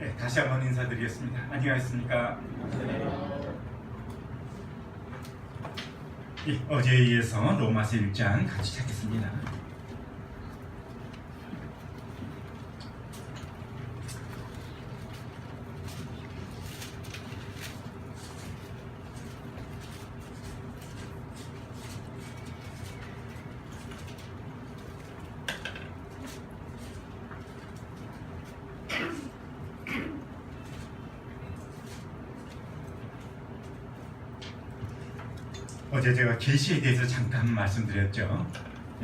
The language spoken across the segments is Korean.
네, 다시 한번 인사드리겠습니다. 안녕하십니까? 예, 어제에 이어서 로마서 1장 같이 찾겠습니다. 어제 제가 계시에 대해서 잠깐 말씀드렸죠.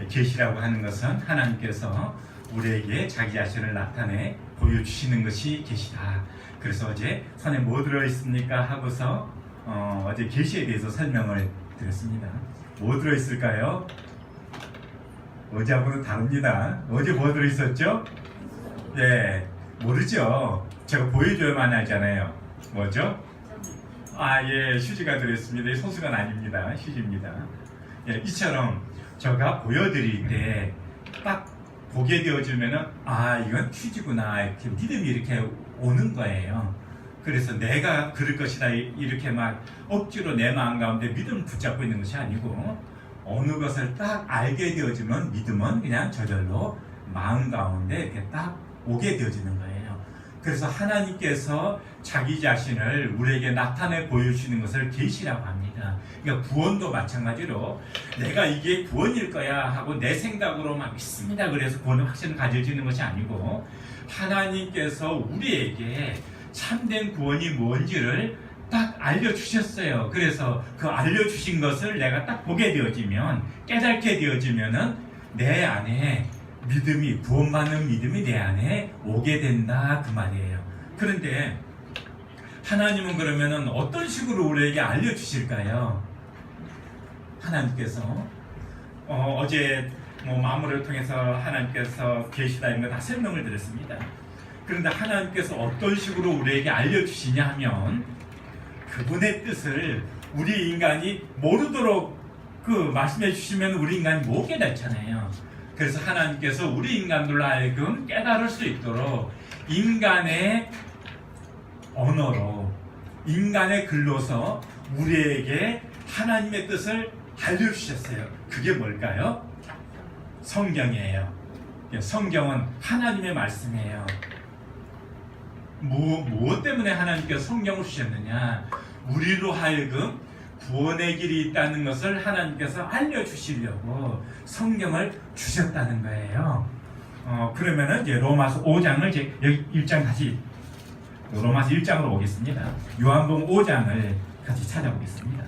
계시라고 하는 것은 하나님께서 우리에게 자기 자신을 나타내 보여주시는 것이 계시다. 그래서 어제 선에 뭐 들어있습니까? 하고서 어제 계시에 대해서 설명을 드렸습니다. 뭐 들어있을까요? 어제하고는 다릅니다. 어제 뭐 들어있었죠? 네, 모르죠. 제가 보여줘야만 알잖아요. 뭐죠? 예, 휴지가 들어있습니다. 소수가 아닙니다. 휴지입니다. 예, 이처럼 제가 보여드릴 때 딱 보게 되어지면은 이건 휴지구나 이렇게 믿음이 이렇게 오는 거예요. 그래서 내가 그럴 것이다 이렇게 막 억지로 내 마음 가운데 믿음을 붙잡고 있는 것이 아니고 어느 것을 딱 알게 되어지면 믿음은 그냥 저절로 마음 가운데 이렇게 딱 오게 되어지는 거예요. 그래서 하나님께서 자기 자신을 우리에게 나타내 보여주시는 것을 계시라고 합니다. 그러니까 구원도 마찬가지로 내가 이게 구원일 거야 하고 내 생각으로 막 믿습니다. 그래서 구원의 확신을 가져지는 것이 아니고 하나님께서 우리에게 참된 구원이 뭔지를 딱 알려주셨어요. 그래서 그 알려주신 것을 내가 딱 보게 되어지면 깨닫게 되어지면은 내 안에 믿음이 구원받는 믿음이 내 안에 오게 된다 그 말이에요. 그런데 하나님은 그러면은 어떤 식으로 우리에게 알려주실까요? 하나님께서 어제 마무리를 통해서 하나님께서 계시다 이런 거 다 설명을 드렸습니다. 그런데 하나님께서 어떤 식으로 우리에게 알려주시냐 하면 그분의 뜻을 우리 인간이 모르도록 그 말씀해 주시면 우리 인간이 못 깨닫잖아요. 그래서 하나님께서 우리 인간들로 하여금 깨달을 수 있도록 인간의 언어로 인간의 글로서 우리에게 하나님의 뜻을 알려주셨어요. 그게 뭘까요? 성경이에요. 성경은 하나님의 말씀이에요. 무엇 때문에 하나님께서 성경을 주셨느냐? 우리로 하여금 구원의 길이 있다는 것을 하나님께서 알려주시려고 성경을 주셨다는 거예요. 그러면은 이제 로마서 5장을 이제 여기 1장 다시 로마서 1장으로 오겠습니다. 요한복음 5장을 같이 찾아보겠습니다.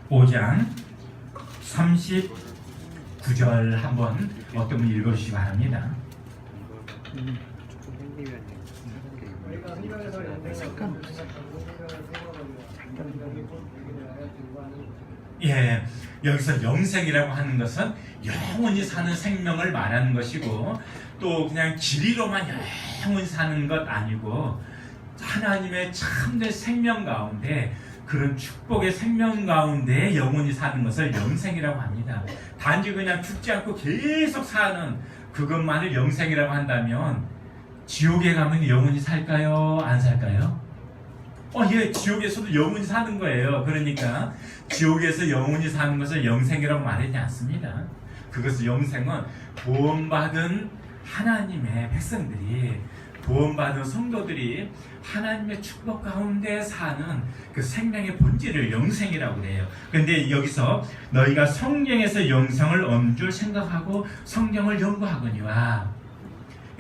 (5장) 39절 한번 어떤 분 읽어주시기 바랍니다. 예, 여기서 영생이라고 하는 것은 영원히 사는 생명을 말하는 것이고 또 그냥 길이로만 영원히 사는 것 아니고 하나님의 참된 생명 가운데 그런 축복의 생명 가운데 영원히 사는 것을 영생이라고 합니다. 단지 그냥 죽지 않고 계속 사는 그것만을 영생이라고 한다면 지옥에 가면 영원히 살까요? 안 살까요? 예, 지옥에서도 영원히 사는 거예요. 그러니까 지옥에서 영원히 사는 것을 영생이라고 말하지 않습니다. 그것은 영생은 구원받은 하나님의 백성들이 구원받은 성도들이 하나님의 축복 가운데 사는 그 생명의 본질을 영생이라고 해요. 그런데 여기서 너희가 성경에서 영생을 얻는 줄 생각하고 성경을 연구하거니와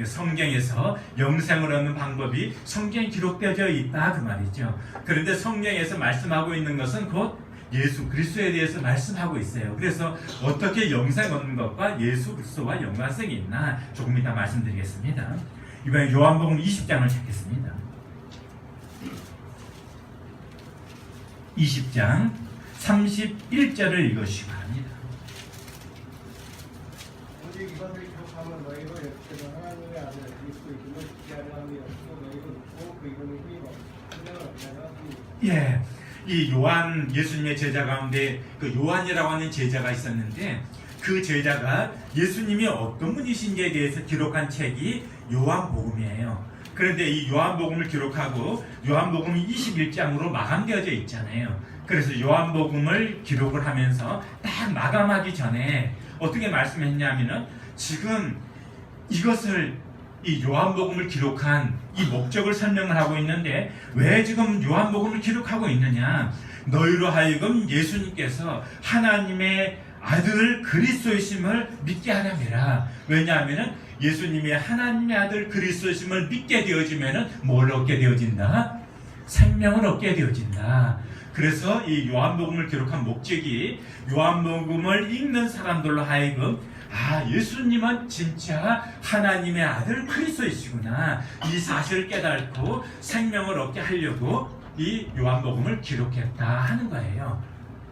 성경에서 영생을 얻는 방법이 성경에 기록되어 있다 그 말이죠. 그런데 성경에서 말씀하고 있는 것은 곧 예수 그리스도에 대해서 말씀하고 있어요. 그래서 어떻게 영생 얻는 것과 예수 그리스도와 연관성이 있나 조금 이따 말씀드리겠습니다. 이번에 요한복음 20장을 찾겠습니다. 20장 31절을 읽어주시기 바랍니다. 오직 이것을 기록하면 너희로 역시나 하나님의 아들 그리스도 이름을 지키하려 함이었고 너희도 믿고 그 이름을 힘입어 생명을 얻게 하라 함이니라. 예, 이 요한 예수님의 제자 가운데 그 요한이라고 하는 제자가 있었는데 그 제자가 예수님이 어떤 분이신지에 대해서 기록한 책이 요한복음이에요. 그런데 이 요한복음을 기록하고 요한복음이 21장으로 마감되어져 있잖아요. 그래서 요한복음을 기록을 하면서 딱 마감하기 전에 어떻게 말씀했냐면은 지금 이것을 이 요한복음을 기록한 이 목적을 설명을 하고 있는데 왜 지금 요한복음을 기록하고 있느냐? 너희로 하여금 예수님께서 하나님의 아들 그리스도이심을 믿게 하려니라. 왜냐하면은 예수님이 하나님의 아들 그리스도이심을 믿게 되어지면은 뭘 얻게 되어진다? 생명을 얻게 되어진다. 그래서 이 요한복음을 기록한 목적이 요한복음을 읽는 사람들로 하여금 예수님은 진짜 하나님의 아들 그리스도이시구나 이 사실을 깨닫고 생명을 얻게 하려고 이 요한복음을 기록했다 하는 거예요.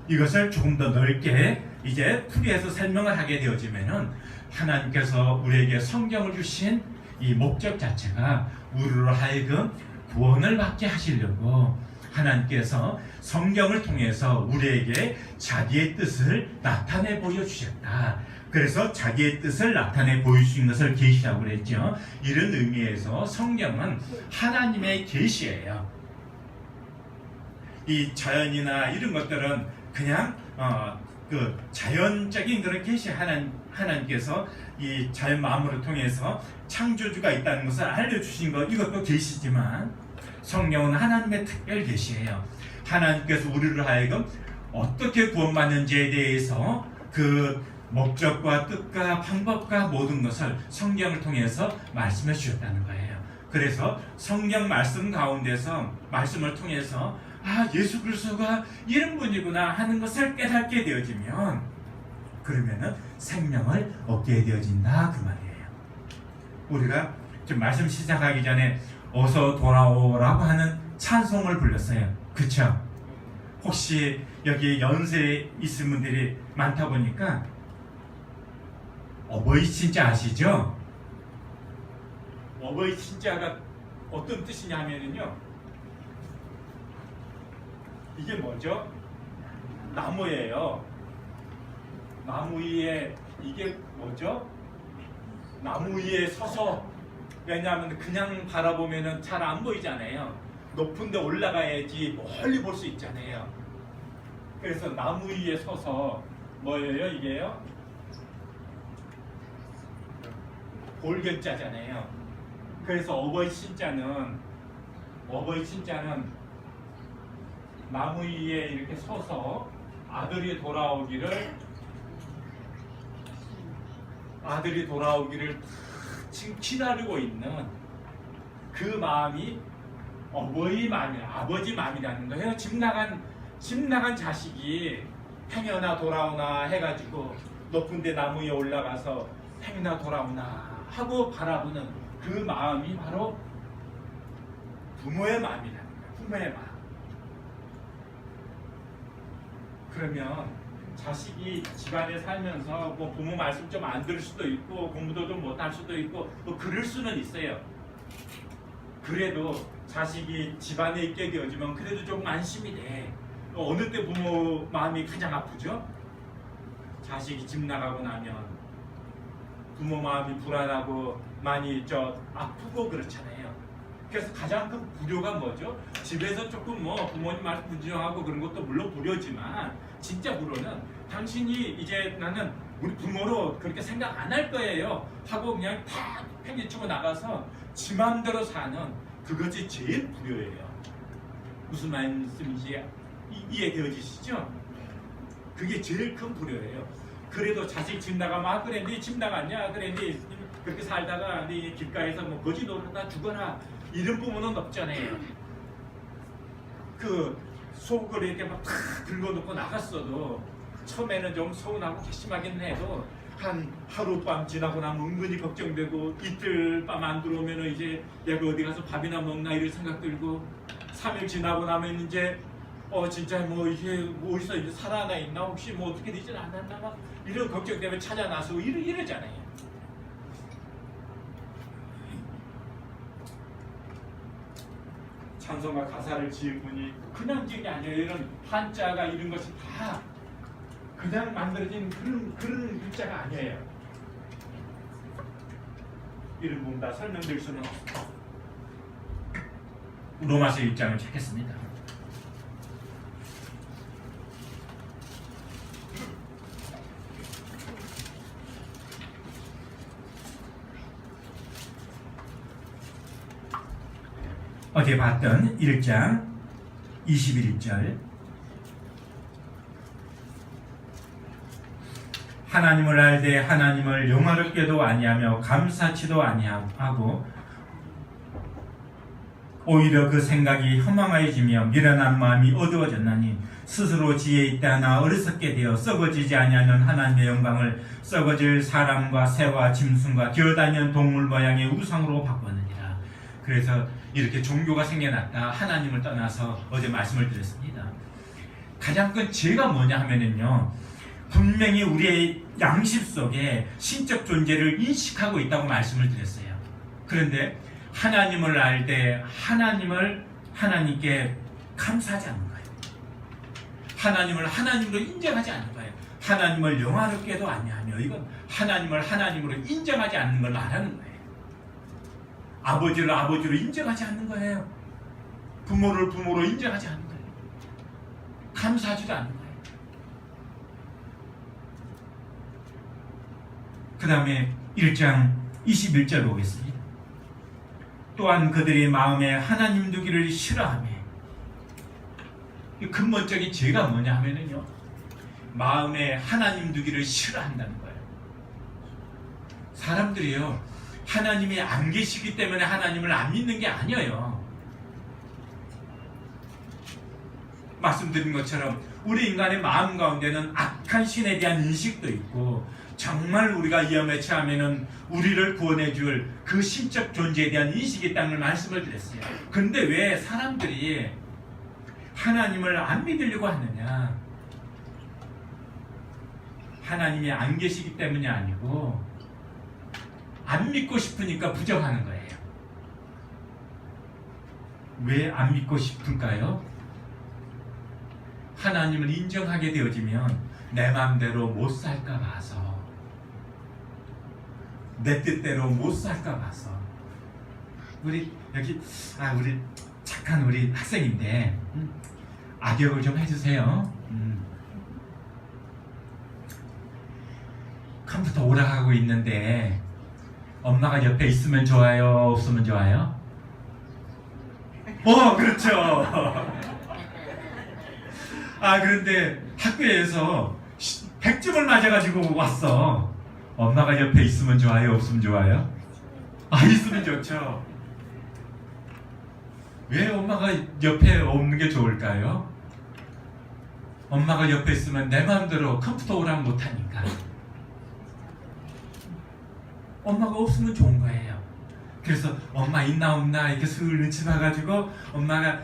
이것을 조금 더 넓게 이제 풀이해서 설명을 하게 되어지면은 하나님께서 우리에게 성경을 주신 이 목적 자체가 우리로 하여금 구원을 받게 하시려고 하나님께서 성경을 통해서 우리에게 자기의 뜻을 나타내 보여주셨다. 그래서 자기의 뜻을 나타내 보여주신 것을 계시라고 그랬죠. 이런 의미에서 성경은 하나님의 계시예요. 이 자연이나 이런 것들은 그냥 그 자연적인 그런 계시 하나님께서 이 자연 만물을 통해서 창조주가 있다는 것을 알려주신 것 이것도 계시지만 성경은 하나님의 특별 계시예요. 하나님께서 우리를 하여금 어떻게 구원받는지에 대해서 그 목적과 뜻과 방법과 모든 것을 성경을 통해서 말씀해 주셨다는 거예요. 그래서 성경 말씀 가운데서 말씀을 통해서 예수 그리스도가 이런 분이구나 하는 것을 깨닫게 되어지면 그러면은 생명을 얻게 되어진다 그 말이에요. 우리가 좀 말씀 시작하기 전에 어서 돌아오라고 하는 찬송을 불렀어요. 그쵸? 혹시 여기 연세에 있는 분들이 많다 보니까 어버이 친자 아시죠? 어버이 친자가 어떤 뜻이냐면요, 이게 뭐죠? 나무예요. 나무 위에 이게 뭐죠? 나무 위에 서서, 왜냐하면 그냥 바라보면은 잘 안 보이잖아요. 높은 데 올라가야지 멀리 볼 수 있잖아요. 그래서 나무 위에 서서 뭐예요 이게요? 골견자잖아요. 그래서 어버이 신자는 나무 위에 이렇게 서서 아들이 돌아오기를 지금 기다리고 있는 그 마음이 어버이 마음이, 아버지 마음이라는 거예요. 집 나간 자식이 행여나 돌아오나 해가지고 높은데 나무 위에 올라가서 행여나 돌아오나 하고 바라보는 그 마음이 바로 부모의 마음이라는 거예요. 부모의 마음. 그러면 자식이 집안에 살면서 뭐 부모 말씀 좀 안 들을 수도 있고 공부도 좀 못할 수도 있고 뭐 그럴 수는 있어요. 그래도 자식이 집안에 있게 되어지면 그래도 좀 안심이 돼. 어느 때 부모 마음이 가장 아프죠? 자식이 집 나가고 나면 부모 마음이 불안하고 많이 아프고 그렇잖아요. 그래서 가장 큰 불효가 뭐죠? 집에서 조금 뭐 부모님 말씀 부정하고 그런 것도 물론 불효지만 진짜 불효는 당신이 이제 나는 우리 부모로 그렇게 생각 안 할 거예요 하고 그냥 다 팽개치고 나가서 지 맘대로 사는 그것이 제일 불효예요. 무슨 말씀인지 이해되어지시죠? 그게 제일 큰 불효예요. 그래도 자식 집 나가면 그래 네 집 나갔냐, 그래 네 그렇게 살다가 네 길가에서 뭐 거지 놀다가 죽어라 이런 부모는 없잖아요. 그 속을 이렇게 막 탁 긁어놓고 나갔어도 처음에는 좀 서운하고 괘씸하긴 해도 한 하룻밤 지나고 나면 은근히 걱정되고 이틀 밤 안 들어오면 이제 내가 어디 가서 밥이나 먹나 이런 생각 들고 3일 지나고 나면 이제 진짜 뭐 이게 뭐 어디서 이제 살아나 있나 혹시 뭐 어떻게 되지 않았나 막 이런 걱정 때문에 찾아 나서고 이러잖아요. 찬송가 가사를 지은 분이 그냥 지은 게 아니에요. 이런 한자가 이런 것이 다 그냥 만들어진 그런 글자가 아니에요. 이런 부분 다 설명드릴 수는 없습니다. 로마서 1장을 찾겠습니다. 어제 봤던 1장 21절 하나님을 알되 하나님을 영화롭게도 아니하며 감사치도 아니하고 오히려 그 생각이 허망해지며 미련한 마음이 어두워졌나니 스스로 지혜 있다 하나 어리석게 되어 썩어지지 아니하는 하나님의 영광을 썩어질 사람과 새와 짐승과 기어다니는 동물 모양의 우상으로 바꿨느니라. 그래서 이렇게 종교가 생겨났다. 하나님을 떠나서 어제 말씀을 드렸습니다. 가장 큰 죄가 뭐냐 하면은요, 분명히 우리의 양심 속에 신적 존재를 인식하고 있다고 말씀을 드렸어요. 그런데 하나님을 알 때 하나님께 감사하지 않는 거예요. 하나님을 하나님으로 인정하지 않는 거예요. 하나님을 영화롭게도 아니하며, 이건 하나님을 하나님으로 인정하지 않는 걸 말하는 거예요. 아버지를 아버지로 인정하지 않는 거예요. 부모를 부모로 인정하지 않는 거예요. 감사하지도 않는 거예요. 그 다음에 1장 21절 보겠습니다. 또한 그들이 마음에 하나님 두기를 싫어하며, 이 근본적인 죄가 뭐냐 하면은요, 마음에 하나님 두기를 싫어한다는 거예요. 사람들이요, 하나님이 안 계시기 때문에 하나님을 안 믿는 게 아니에요. 말씀드린 것처럼 우리 인간의 마음 가운데는 악한 신에 대한 인식도 있고, 정말 우리가 위험에 처하면은 우리를 구원해 줄 그 신적 존재에 대한 인식이 있다는 걸 말씀을 드렸어요. 근데 왜 사람들이 하나님을 안 믿으려고 하느냐? 하나님이 안 계시기 때문이 아니고 안 믿고 싶으니까 부정하는 거예요. 왜 안 믿고 싶을까요? 하나님을 인정하게 되어지면 내 마음대로 못 살까 봐서, 내 뜻대로 못 살까 봐서. 우리 여기 우리 착한 우리 학생인데 악역을 좀 해주세요. 컴퓨터 오락하고 있는데 엄마가 옆에 있으면 좋아요, 없으면 좋아요? 그렇죠. 그런데 학교에서 100점을 맞아가지고 왔어. 엄마가 옆에 있으면 좋아요, 없으면 좋아요? 있으면 좋죠. 왜 엄마가 옆에 없는 게 좋을까요? 엄마가 옆에 있으면 내 마음대로 컴퓨터 오락 못하니까. 엄마가 없으면 좋은 거예요. 그래서 엄마 있나 없나 이렇게 슬 눈치 봐가지고 엄마가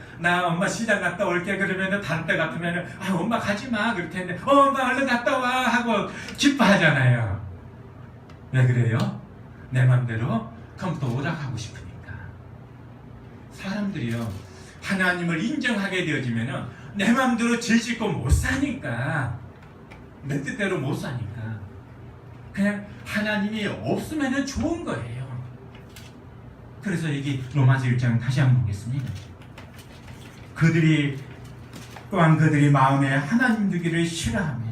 엄마 시장 갔다 올게 그러면은 다른 때 같으면은 엄마 가지 마 그럴 텐데 엄마 얼른 갔다 와 하고 기뻐하잖아요. 왜 그래요? 내 맘대로 컴퓨터 오락하고 싶으니까. 사람들이요, 하나님을 인정하게 되어지면은 내 맘대로 죄 짓고 못 사니까, 내 뜻대로 못 사니까 그냥 하나님이 없으면은 좋은 거예요. 그래서 여기 로마서 1장 다시 한번 보겠습니다. 또한 그들이 마음에 하나님 두기를 싫어하며.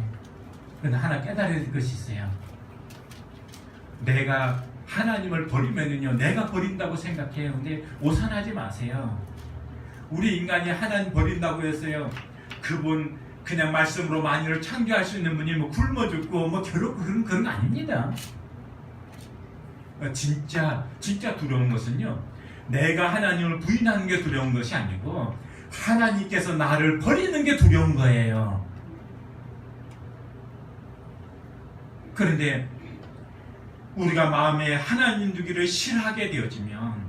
그런데 하나 깨달아야 될 것이 있어요. 내가 하나님을 버리면은요, 내가 버린다고 생각해요. 근데 오산하지 마세요. 우리 인간이 하나님 버린다고 해서요, 그분 그냥 말씀으로 만유를 창조할 수 있는 분이 굶어 죽고 괴롭고 그런 거 아닙니다. 진짜 두려운 것은요, 내가 하나님을 부인하는 게 두려운 것이 아니고 하나님께서 나를 버리는 게 두려운 거예요. 그런데 우리가 마음에 하나님 두기를 싫어하게 되어지면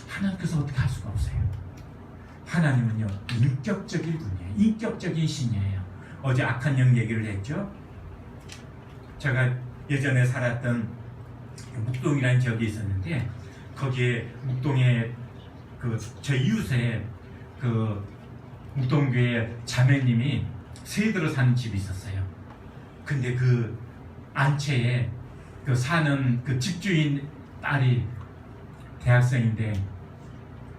하나님께서 어떻게 할 수가 없어요. 하나님은요, 인격적인 분이에요. 인격적인 신이에요. 어제 악한 영 얘기를 했죠. 제가 예전에 살았던 묵동이라는 지역이 있었는데, 거기에 묵동에 그 제 이웃에 그 묵동교회 자매님이 세대로 사는 집이 있었어요. 근데 그 안채에 그 사는 그 집주인 딸이 대학생인데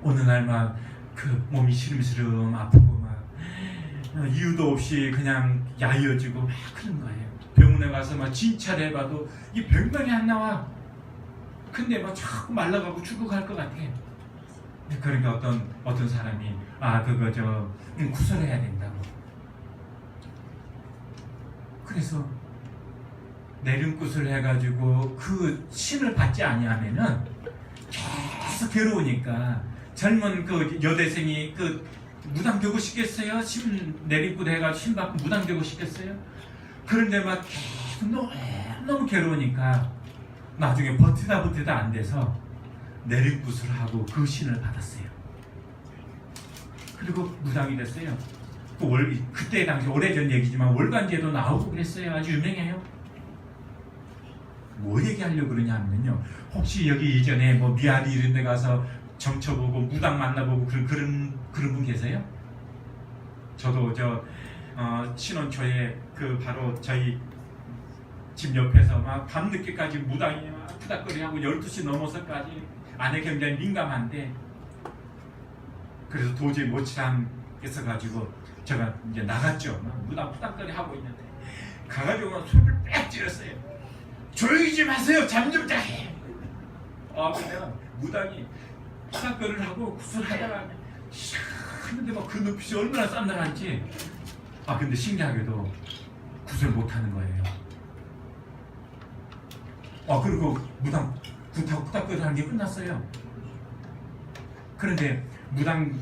어느 날 막 그 몸이 시름시름 아프고 막 이유도 없이 그냥 야이어지고 막 그런 거예요. 병원에 가서 막 진찰을 해봐도 이 병명이 안 나와. 근데 막 자꾸 말라가고 죽어갈 것 같아. 그러니까 어떤 사람이 그거 구설해야 된다고. 그래서 내림굿을 해가지고 그 신을 받지 아니하면은 계속 괴로우니까 젊은 그 여대생이 그 무당되고 싶겠어요? 신 내림굿 해가지고 신 받고 무당되고 싶겠어요? 그런데 막 계속 너무 괴로우니까 나중에 버티다 안 돼서 내림굿을 하고 그 신을 받았어요. 그리고 무당이 됐어요. 그때 당시 오래전 얘기지만 월간지에도 나오고 그랬어요. 아주 유명해요. 뭐 얘기하려고 그러냐면요, 혹시 여기 이전에 뭐 미아리 이런 데 가서 점쳐보고 무당 만나보고 그런 분 계세요? 저도 신혼초에 그 바로 저희 집 옆에서 막 밤늦게까지 무당이 막 푸닥거리하고 12시 넘어서까지 아내 굉장히 민감한데, 그래서 도저히 못 참겠어가지고 제가 이제 나갔죠. 막 무당 푸닥거리 하고 있는데 가가지고 막 소리를 빽 질렀어요. 조용히 좀 하세요. 잠 좀 자게. 그냥 무당이 푸닥거리를 하고 구슬하다가 하는데 막 그 눈빛이 얼마나 싼나한지. 근데 신기하게도 구슬 못하는 거예요. 그리고 무당 굿하고 푸닥거리 하는 게 끝났어요. 그런데 무당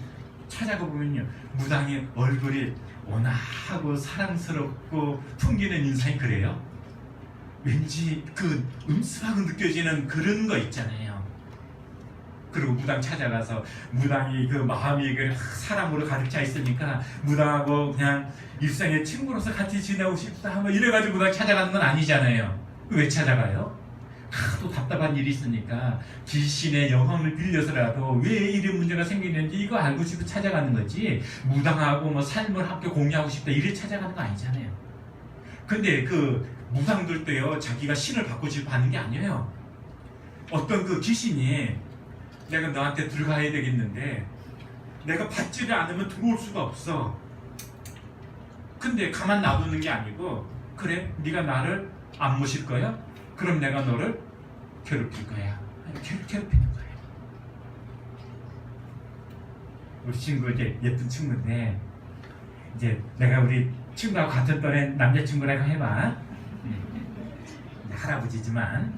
찾아가 보면요, 무당의 얼굴이 온화하고 사랑스럽고 풍기는 인상이 그래요. 왠지 그 음습하고 느껴지는 그런 거 있잖아요. 그리고 무당 찾아가서 무당이 그 마음이 그 사람으로 가득 차 있으니까 무당하고 그냥 일생의 친구로서 같이 지내고 싶다 뭐 이래가지고 무당 찾아가는 건 아니잖아요. 왜 찾아가요? 하도 답답한 일이 있으니까 귀신의 영혼을 빌려서라도 왜 이런 문제가 생기는지 이거 알고 싶어 찾아가는 거지, 무당하고 뭐 삶을 함께 공유하고 싶다 이래 찾아가는 거 아니잖아요. 근데 그 무당들도요, 자기가 신을 받고 싶어 하는 게 아니에요. 어떤 그 귀신이 내가 너한테 들어가야 되겠는데 내가 받지를 않으면 들어올 수가 없어. 근데 가만 놔두는 게 아니고, 그래 네가 나를 안 모실 거야? 그럼 내가 너를 괴롭힐 거야. 괴롭히는 거예요. 우리 친구 이제 예쁜 친구인데, 이제 내가 우리 친구하고 같은 또래 남자친구라고 해봐. 할아버지지만.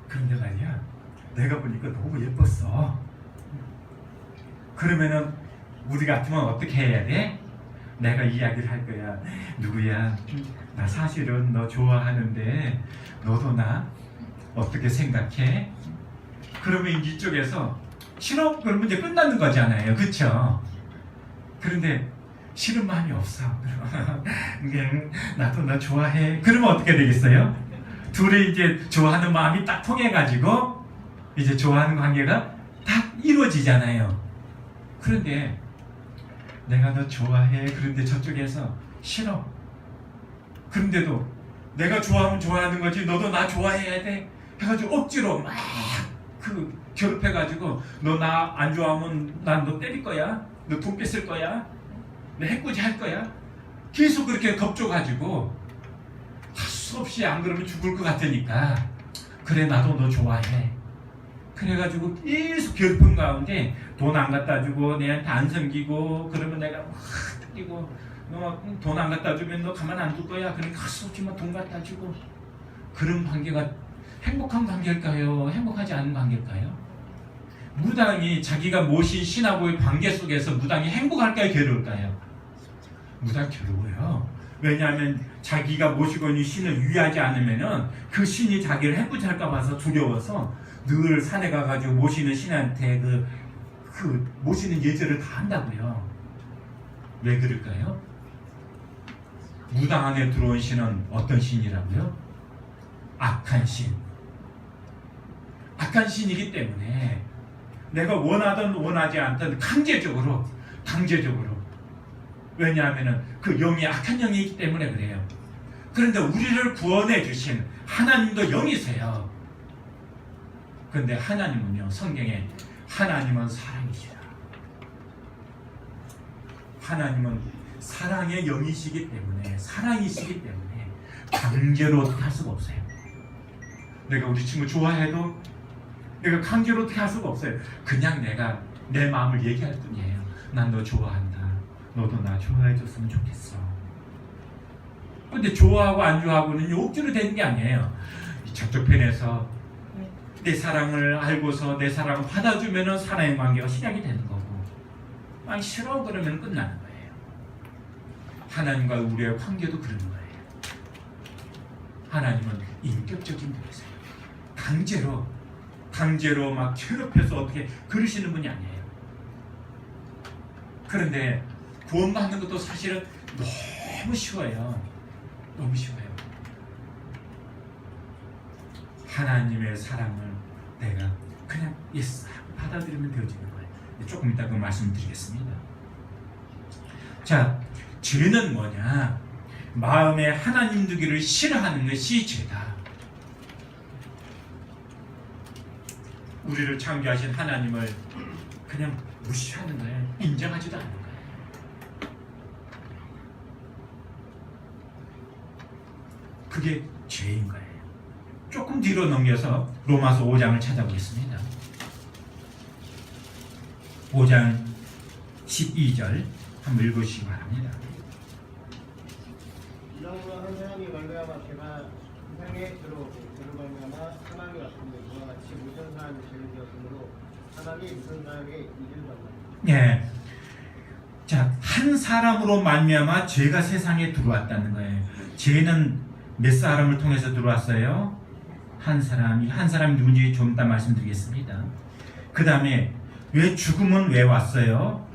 그런데 말이야, 내가 보니까 너무 예뻤어. 그러면은 우리 같으면 어떻게 해야 돼? 내가 이야기를 할 거야. 누구야? 나 사실은 너 좋아하는데 너도 나 어떻게 생각해? 그러면 이쪽에서 싫어? 그러면 이제 끝나는 거잖아요. 그쵸? 그런데 싫은 마음이 없어. 나도 너 좋아해. 그러면 어떻게 되겠어요? 둘이 이제 좋아하는 마음이 딱 통해가지고 이제 좋아하는 관계가 딱 이루어지잖아요. 그런데 내가 너 좋아해. 그런데 저쪽에서 싫어. 그런데도 내가 좋아하면 좋아하는 거지 너도 나 좋아해야 돼 해가지고 억지로 막 그 괴롭혀가지고 너 나 안 좋아하면 난 너 때릴 거야. 너 돈 뺏을 거야. 너 해코지 할 거야. 계속 그렇게 겁줘가지고 할 수 없이 안 그러면 죽을 것 같으니까 그래 나도 너 좋아해. 그래가지고 계속 괴롭힌 가운데 돈 안 갖다 주고 내한테 안 섬기고 그러면 내가 확 뜯기고 너 돈 안 갖다 주면 너 가만 안 둘 거야. 그러니까 할 수 없지만 돈 갖다 주고. 그런 관계가 행복한 관계일까요? 행복하지 않은 관계일까요? 무당이 자기가 모신 신하고의 관계 속에서 무당이 행복할까요? 괴로울까요? 무당 괴로워요. 왜냐하면 자기가 모시고 있는 신을 유의하지 않으면은 그 신이 자기를 해코지 할까 봐서 두려워서 늘 산에 가가지고 모시는 신한테 그 모시는 예절을 다 한다고요. 왜 그럴까요? 무당 안에 들어온 신은 어떤 신이라고요? 악한 신. 악한 신이기 때문에 내가 원하든 원하지 않든 강제적으로 왜냐하면 그 영이 악한 영이기 때문에 그래요. 그런데 우리를 구원해 주신 하나님도 영이세요. 그런데 하나님은요, 성경에 하나님은 사랑이시라. 하나님은 사랑의 영이시기 때문에, 사랑이시기 때문에 강제로 어떻게 할 수가 없어요. 내가 우리 친구 좋아해도 내가 강제로 어떻게 할 수가 없어요. 그냥 내가 내 마음을 얘기할 뿐이에요. 난 너 좋아한다. 너도 나 좋아해 줬으면 좋겠어. 근데 좋아하고 안 좋아하고는 억지로 되는 게 아니에요. 저쪽 편에서 내 사랑을 알고서 내 사랑을 받아주면 사랑의 관계가 시작이 되는 거고, 아니 싫어 그러면 끝나는 거예요. 하나님과 우리의 관계도 그런 거예요. 하나님은 인격적인 분이세요. 강제로 막 괴롭혀서 어떻게 그러시는 분이 아니에요. 그런데 구원받는 것도 사실은 너무 쉬워요. 너무 쉬워요. 하나님의 사랑을 내가 그냥 예스 받아들이면 되어지는 거예요. 조금 이따 그 말씀드리겠습니다. 자, 죄는 뭐냐? 마음에 하나님 두기를 싫어하는 것이 죄다. 우리를 창조하신 하나님을 그냥 무시하는 거예요. 인정하지도 않는 거예요. 그게 죄인 거예요. 조금 뒤로 넘겨서 로마서 5장을 찾아보겠습니다. 5장 12절 한번 읽으시기 바랍니다. 이러므로 한 사람이 말미암아 죄가 세상에 들어오고 그로 말미암아 사망이 왔으며 그와 같이 모든 사람이 죄를 지었으므로 사람이 모든 사람에게 이를 받는다. 예. 자, 한 사람으로 말미암아 죄가 세상에 들어왔다는 거예요. 죄는 몇 사람을 통해서 들어왔어요? 한 사람이 누군지 좀 이따 말씀드리겠습니다. 그 다음에 왜 죽음은 왜 왔어요?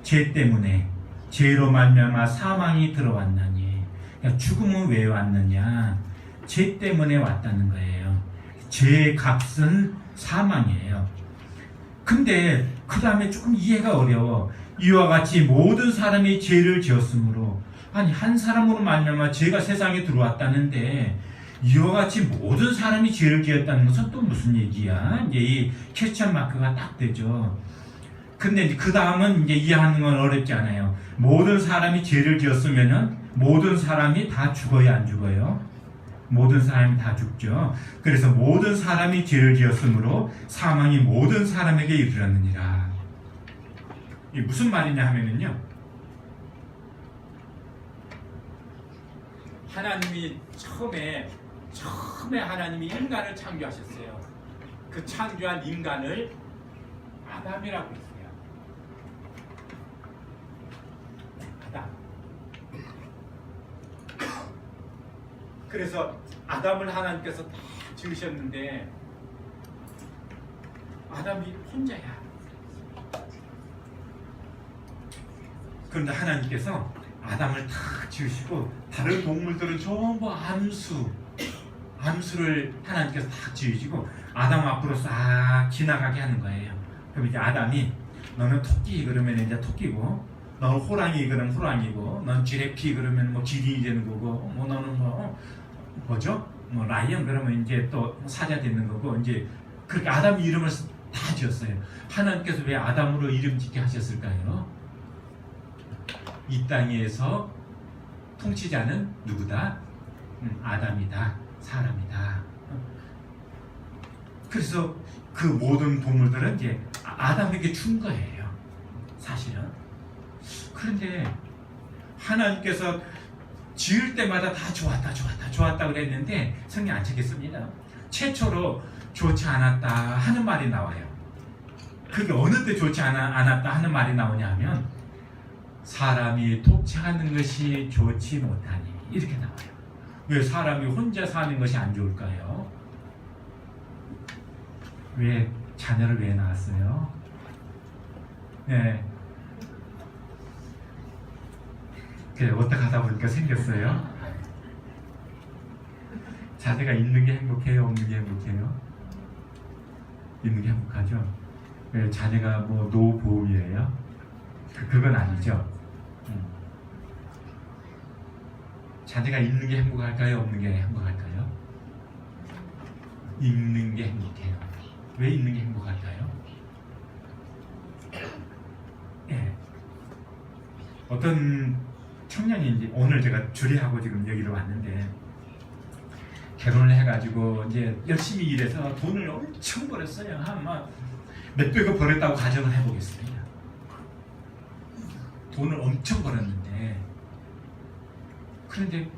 죄 때문에. 죄로 말미암아 사망이 들어왔나니. 그러니까 죽음은 왜 왔느냐? 죄 때문에 왔다는 거예요. 죄의 값은 사망이에요. 근데 그 다음에 조금 이해가 어려워. 이와 같이 모든 사람이 죄를 지었으므로, 아니 한 사람으로 말미암아 죄가 세상에 들어왔다는데 이와 같이 모든 사람이 죄를 지었다는 것은 또 무슨 얘기야? 이제 이 퀘스천 마크가 딱 되죠. 근데 그 다음은 이제 이해하는 건 어렵지 않아요. 모든 사람이 죄를 지었으면은 모든 사람이 다 죽어야 안 죽어요? 모든 사람이 다 죽죠. 그래서 모든 사람이 죄를 지었으므로 사망이 모든 사람에게 이르렀느니라. 이게 무슨 말이냐 하면은요, 하나님이 처음에 하나님이 인간을 창조하셨어요. 그 창조한 인간을 아담이라고 했어요. 아담. 그래서 아담을 하나님께서 다 지으셨는데 아담이 혼자야. 그런데 하나님께서 아담을 다 지으시고 다른 동물들은 전부 암수를 하나님께서 다 지으시고 아담 앞으로 싹 지나가게 하는 거예요. 그럼 이제 아담이 너는 토끼 그러면 이제 토끼고, 너는 호랑이 그러면 호랑이고, 넌 지뢰피 그러면 뭐 기린이 되는 거고, 뭐 너는 뭐죠? 뭐 라이언 그러면 이제 또 사자 되는 거고, 이제 그렇게 아담 이름을 다 지었어요. 하나님께서 왜 아담으로 이름 짓게 하셨을까요? 이 땅에서 통치자는 누구다? 아담이다. 사람이다. 그래서 그 모든 동물들은 이제 아담에게 준 거예요. 사실은. 그런데 하나님께서 지을 때마다 다 좋았다 그랬는데 성경 안 책했습니다. 최초로 좋지 않았다 하는 말이 나와요. 그게 어느 때 좋지 않았다 하는 말이 나오냐 하면 사람이 독채하는 것이 좋지 못하니 이렇게 나와요. 왜 사람이 혼자 사는 것이 안 좋을까요? 왜 자녀를 왜 낳았어요? 네. 그래, 어떻게 하다 보니까 생겼어요. 자녀가 있는 게 행복해요? 없는 게 행복해요? 있는 게 행복하죠. 자녀가 뭐 노보험이에요? 그건 아니죠. 자녀가 있는 게 행복할까요? 없는 게 행복할까요? 있는 게 행복해요. 왜 있는 게 행복할까요? 예. 어떤 청년이 이제 오늘 제가 주례하고 지금 여기로 왔는데 결혼을 해가지고 이제 열심히 일해서 돈을 엄청 벌었어요. 한 몇백억 벌었다고 가정을 해보겠습니다. 돈을 엄청 벌었는데 그런데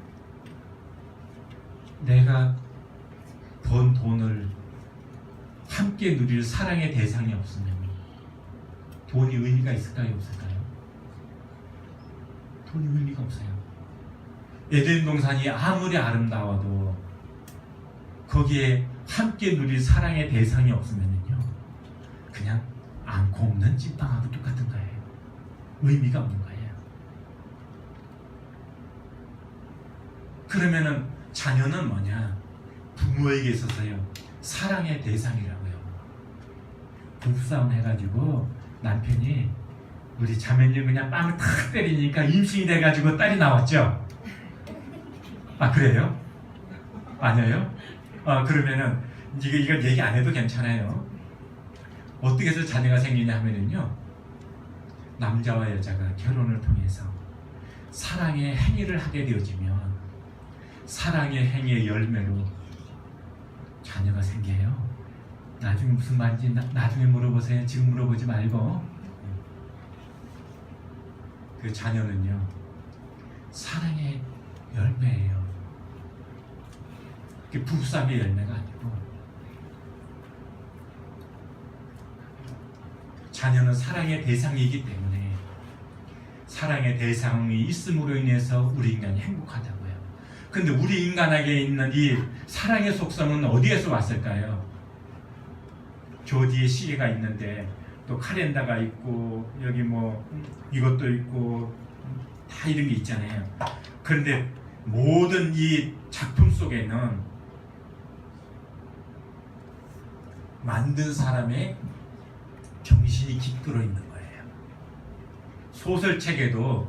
내가 번 돈을 함께 누릴 사랑의 대상이 없으면 돈이 의미가 있을까요? 없을까요? 돈이 의미가 없어요. 에덴 동산이 아무리 아름다워도 거기에 함께 누릴 사랑의 대상이 없으면요 그냥 안고 없는 찐빵하고 똑같은 거예요. 의미가 없는 거예요. 그러면은 자녀는 뭐냐? 부모에게 있어서요 사랑의 대상이라고요. 부부싸움 해가지고 남편이 우리 자매님 그냥 빵을 탁 때리니까 임신이 돼가지고 딸이 나왔죠. 아 그래요? 아니에요? 그러면은 이걸 얘기 안 해도 괜찮아요. 어떻게 해서 자녀가 생기냐 하면은요 남자와 여자가 결혼을 통해서 사랑의 행위를 하게 되어지면 사랑의 행위의 열매로 자녀가 생겨요. 나중에 무슨 말인지 나중에 물어보세요. 지금 물어보지 말고. 그 자녀는요 사랑의 열매예요. 부부싸움의 열매가 아니고 자녀는 사랑의 대상이기 때문에 사랑의 대상이 있음으로 인해서 우리 인간이 행복하다고요. 근데 우리 인간에게 있는 이 사랑의 속성은 어디에서 왔을까요? 저 뒤에 시계가 있는데 또 카렌다가 있고 여기 뭐 이것도 있고 다 이런 게 있잖아요. 그런데 모든 이 작품 속에는 만든 사람의 정신이 깃들어 있는 거예요. 소설책에도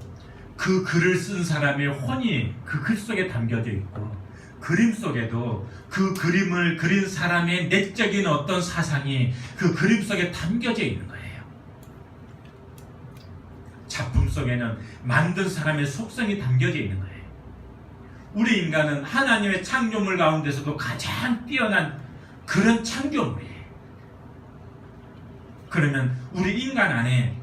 그 글을 쓴 사람의 혼이 그 글 속에 담겨져 있고 그림 속에도 그 그림을 그린 사람의 내적인 어떤 사상이 그 그림 속에 담겨져 있는 거예요. 작품 속에는 만든 사람의 속성이 담겨져 있는 거예요. 우리 인간은 하나님의 창조물 가운데서도 가장 뛰어난 그런 창조물이에요. 그러면 우리 인간 안에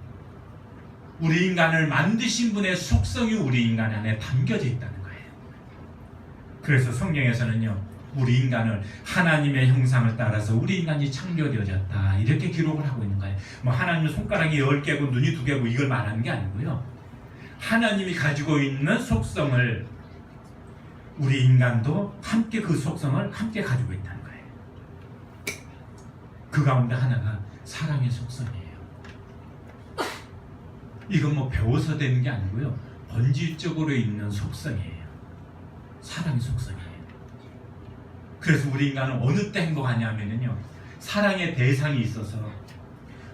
우리 인간을 만드신 분의 속성이 우리 인간 안에 담겨져 있다는 거예요. 그래서 성경에서는요 우리 인간을 하나님의 형상을 따라서 우리 인간이 창조되어졌다 이렇게 기록을 하고 있는 거예요. 뭐 하나님의 손가락이 10개고 눈이 2개고 이걸 말하는 게 아니고요 하나님이 가지고 있는 속성을 우리 인간도 함께 그 속성을 함께 가지고 있다는 거예요. 그 가운데 하나가 사랑의 속성이에요. 이건 뭐 배워서 되는 게 아니고요 본질적으로 있는 속성이에요. 사랑의 속성이에요. 그래서 우리 인간은 어느 때 행복하냐면요 사랑의 대상이 있어서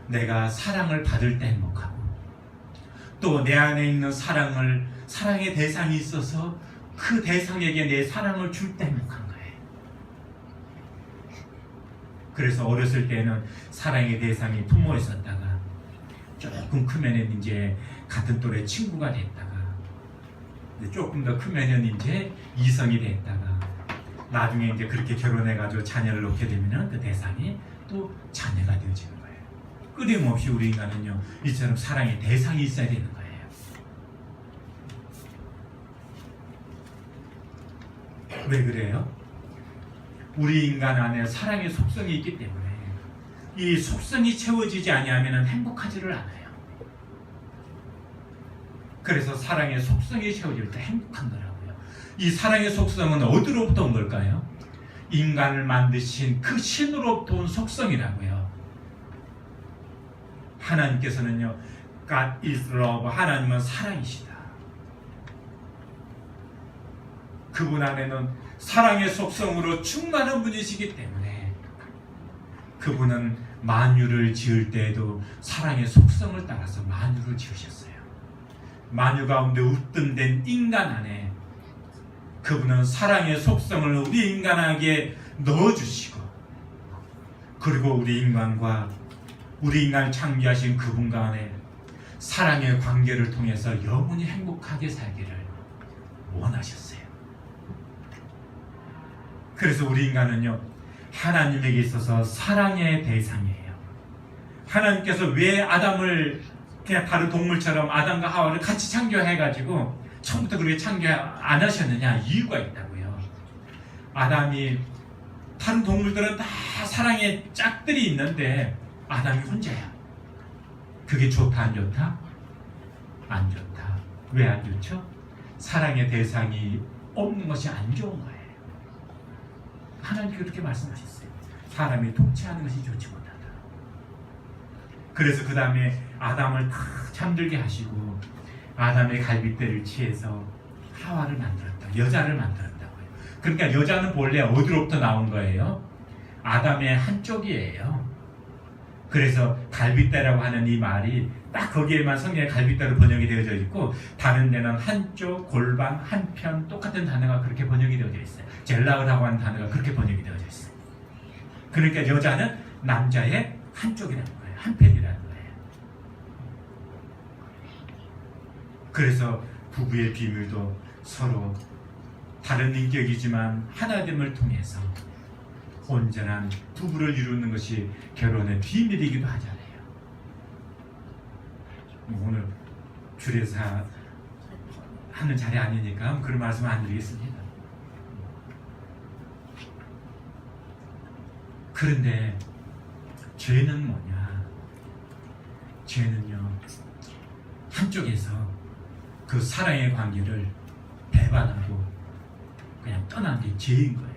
내가 사랑을 받을 때 행복하고 또 내 안에 있는 사랑의 대상이 있어서 그 대상에게 내 사랑을 줄 때 행복한 거예요. 그래서 어렸을 때는 사랑의 대상이 부모였었다가 조금 크면은 이제 같은 또래 친구가 됐다가 조금 더 크면은 이제 이성이 됐다가 나중에 이제 그렇게 결혼해가지고 자녀를 놓게 되면은 그 대상이 또 자녀가 되어지는 거예요. 끊임없이 우리 인간은요 이처럼 사랑의 대상이 있어야 되는 거예요. 왜 그래요? 우리 인간 안에 사랑의 속성이 있기 때문에 이 속성이 채워지지 아니하면 행복하지를 않아요. 그래서 사랑의 속성이 채워질 때 행복한 거라고요. 이 사랑의 속성은 어디로부터 온 걸까요? 인간을 만드신 그 신으로부터 온 속성이라고요. 하나님께서는요 God is love, 하나님은 사랑이시다. 그분 안에는 사랑의 속성으로 충만한 분이시기 때문에 그분은 만유를 지을 때에도 사랑의 속성을 따라서 만유를 지으셨어요. 만유 가운데 으뜸된 인간 안에 그분은 사랑의 속성을 우리 인간에게 넣어주시고, 그리고 우리 인간을 창조하신 그분 간에 사랑의 관계를 통해서 영원히 행복하게 살기를 원하셨어요. 그래서 우리 인간은요, 하나님에게 있어서 사랑의 대상이에요. 하나님께서 왜 아담을 그냥 다른 동물처럼 아담과 하와를 같이 창조해가지고 처음부터 그렇게 창조 안 하셨느냐? 이유가 있다고요. 아담이, 다른 동물들은 다 사랑의 짝들이 있는데 아담이 혼자야. 그게 좋다 안 좋다? 안 좋다. 왜 안 좋죠? 사랑의 대상이 없는 것이 안 좋은 거예요. 하나님께 그렇게 말씀하셨어요. 사람이 통치하는 것이 좋지 못하다. 그래서 그 다음에 아담을 다 잠들게 하시고 아담의 갈빗대를 취해서 하와를 만들었다. 여자를 만들었다고요. 그러니까 여자는 본래 어디로부터 나온 거예요? 아담의 한쪽이에요. 그래서 갈빗대라고 하는 이 말이 딱 거기에만 성경에 갈빗대로 번역이 되어져 있고, 다른 데는 한쪽, 골반, 한편, 똑같은 단어가 그렇게 번역이 되어져 있어요. 젤라우라고 하는 단어가 그렇게 번역이 되어져 있어요. 그러니까 여자는 남자의 한쪽이라는 거예요. 한편이라는 거예요. 그래서 부부의 비밀도 서로 다른 인격이지만 하나됨을 통해서 온전한 부부를 이루는 것이 결혼의 비밀이기도 하잖아요. 오늘 주례사 하는 자리 아니니까 그런 말씀 안 드리겠습니다. 그런데 죄는 뭐냐? 죄는요, 한쪽에서 그 사랑의 관계를 배반하고 그냥 떠난 게 죄인 거예요.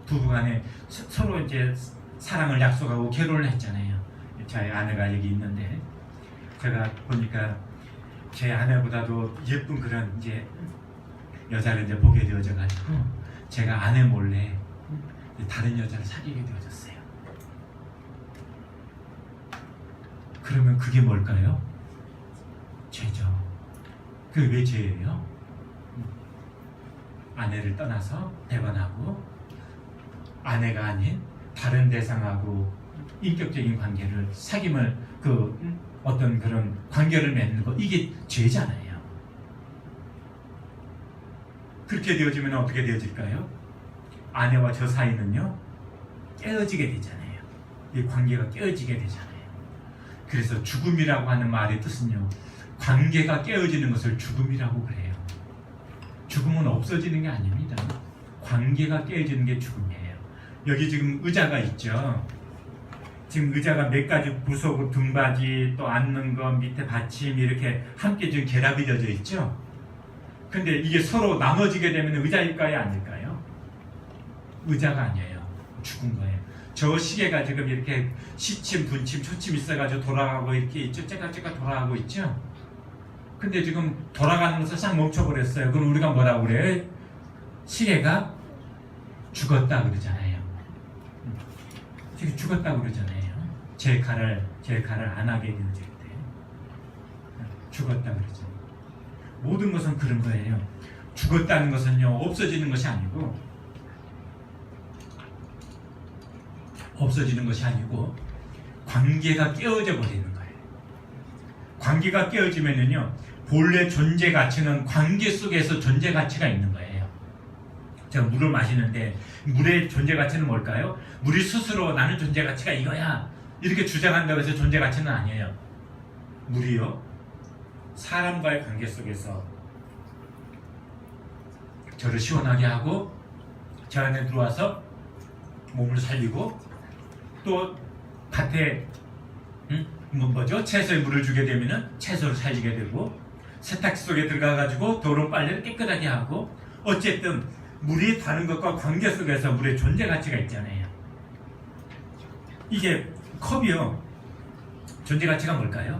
부부간에 서로 이제 사랑을 약속하고 결혼을 했잖아요. 저희 아내가 여기 있는데, 제가 보니까 제 아내보다도 예쁜 그런 이제 여자를 이제 보게 되어져 가지고 제가 아내 몰래 다른 여자를 사귀게 되어졌어요. 그러면 그게 뭘까요? 죄죠. 그게 왜 죄예요? 아내를 떠나서 배반하고 아내가 아닌 다른 대상하고 인격적인 관계를, 사귐을, 어떤 그런 관계를 맺는 거, 이게 죄잖아요. 그렇게 되어지면 어떻게 되어질까요? 아내와 저 사이는요, 깨어지게 되잖아요. 이 관계가 깨어지게 되잖아요. 그래서 죽음이라고 하는 말의 뜻은요, 관계가 깨어지는 것을 죽음이라고 그래요. 죽음은 없어지는 게 아닙니다. 관계가 깨어지는 게 죽음이에요. 여기 지금 의자가 있죠. 지금 의자가 몇 가지 부속, 등받이, 또 앉는 거, 밑에 받침 이렇게 함께 지금 결합이 되어져 있죠. 근데 이게 서로 나눠지게 되면 의자일까요, 아닐까요? 의자가 아니에요. 죽은 거예요. 저 시계가 지금 이렇게 시침, 분침, 초침 있어가지고 돌아가고 이렇게 있죠. 째깍째깍 돌아가고 있죠. 근데 지금 돌아가는 것을 싹 멈춰버렸어요. 그럼 우리가 뭐라고 그래요? 시계가 죽었다 그러잖아요. 지금 죽었다 그러잖아요. 제 칼을 안 하게 되어질 때 죽었다 그러죠. 모든 것은 그런 거예요. 죽었다는 것은요, 없어지는 것이 아니고 관계가 깨어져 버리는 거예요. 관계가 깨어지면은요, 본래 존재 가치는 관계 속에서 존재 가치가 있는 거예요. 제가 물을 마시는데 물의 존재 가치는 뭘까요? 물이 스스로 나는 존재 가치가 이거야 이렇게 주장한다고 해서 존재 가치는 아니에요. 물이요, 사람과의 관계 속에서 저를 시원하게 하고 저 안에 들어와서 몸을 살리고, 또 밭에 채소에 물을 주게 되면은 채소를 살리게 되고, 세탁기 속에 들어가가지고 도로 빨래를 깨끗하게 하고, 어쨌든 물이 다른 것과 관계 속에서 물의 존재 가치가 있잖아요. 이게 컵이요, 존재 가치가 뭘까요?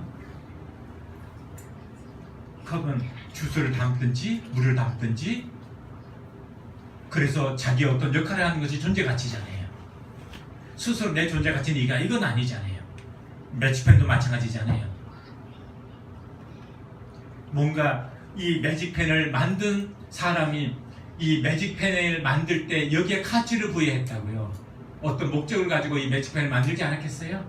컵은 주스를 담든지 물을 담든지, 그래서 자기 어떤 역할을 하는 것이 존재 가치잖아요. 스스로 내 존재 가치는 이건 아니잖아요. 매직펜도 마찬가지잖아요. 뭔가 이 매직펜을 만든 사람이 이 매직펜을 만들 때 여기에 가치를 부여했다고요. 어떤 목적을 가지고 이 매직펜을 만들지 않았겠어요?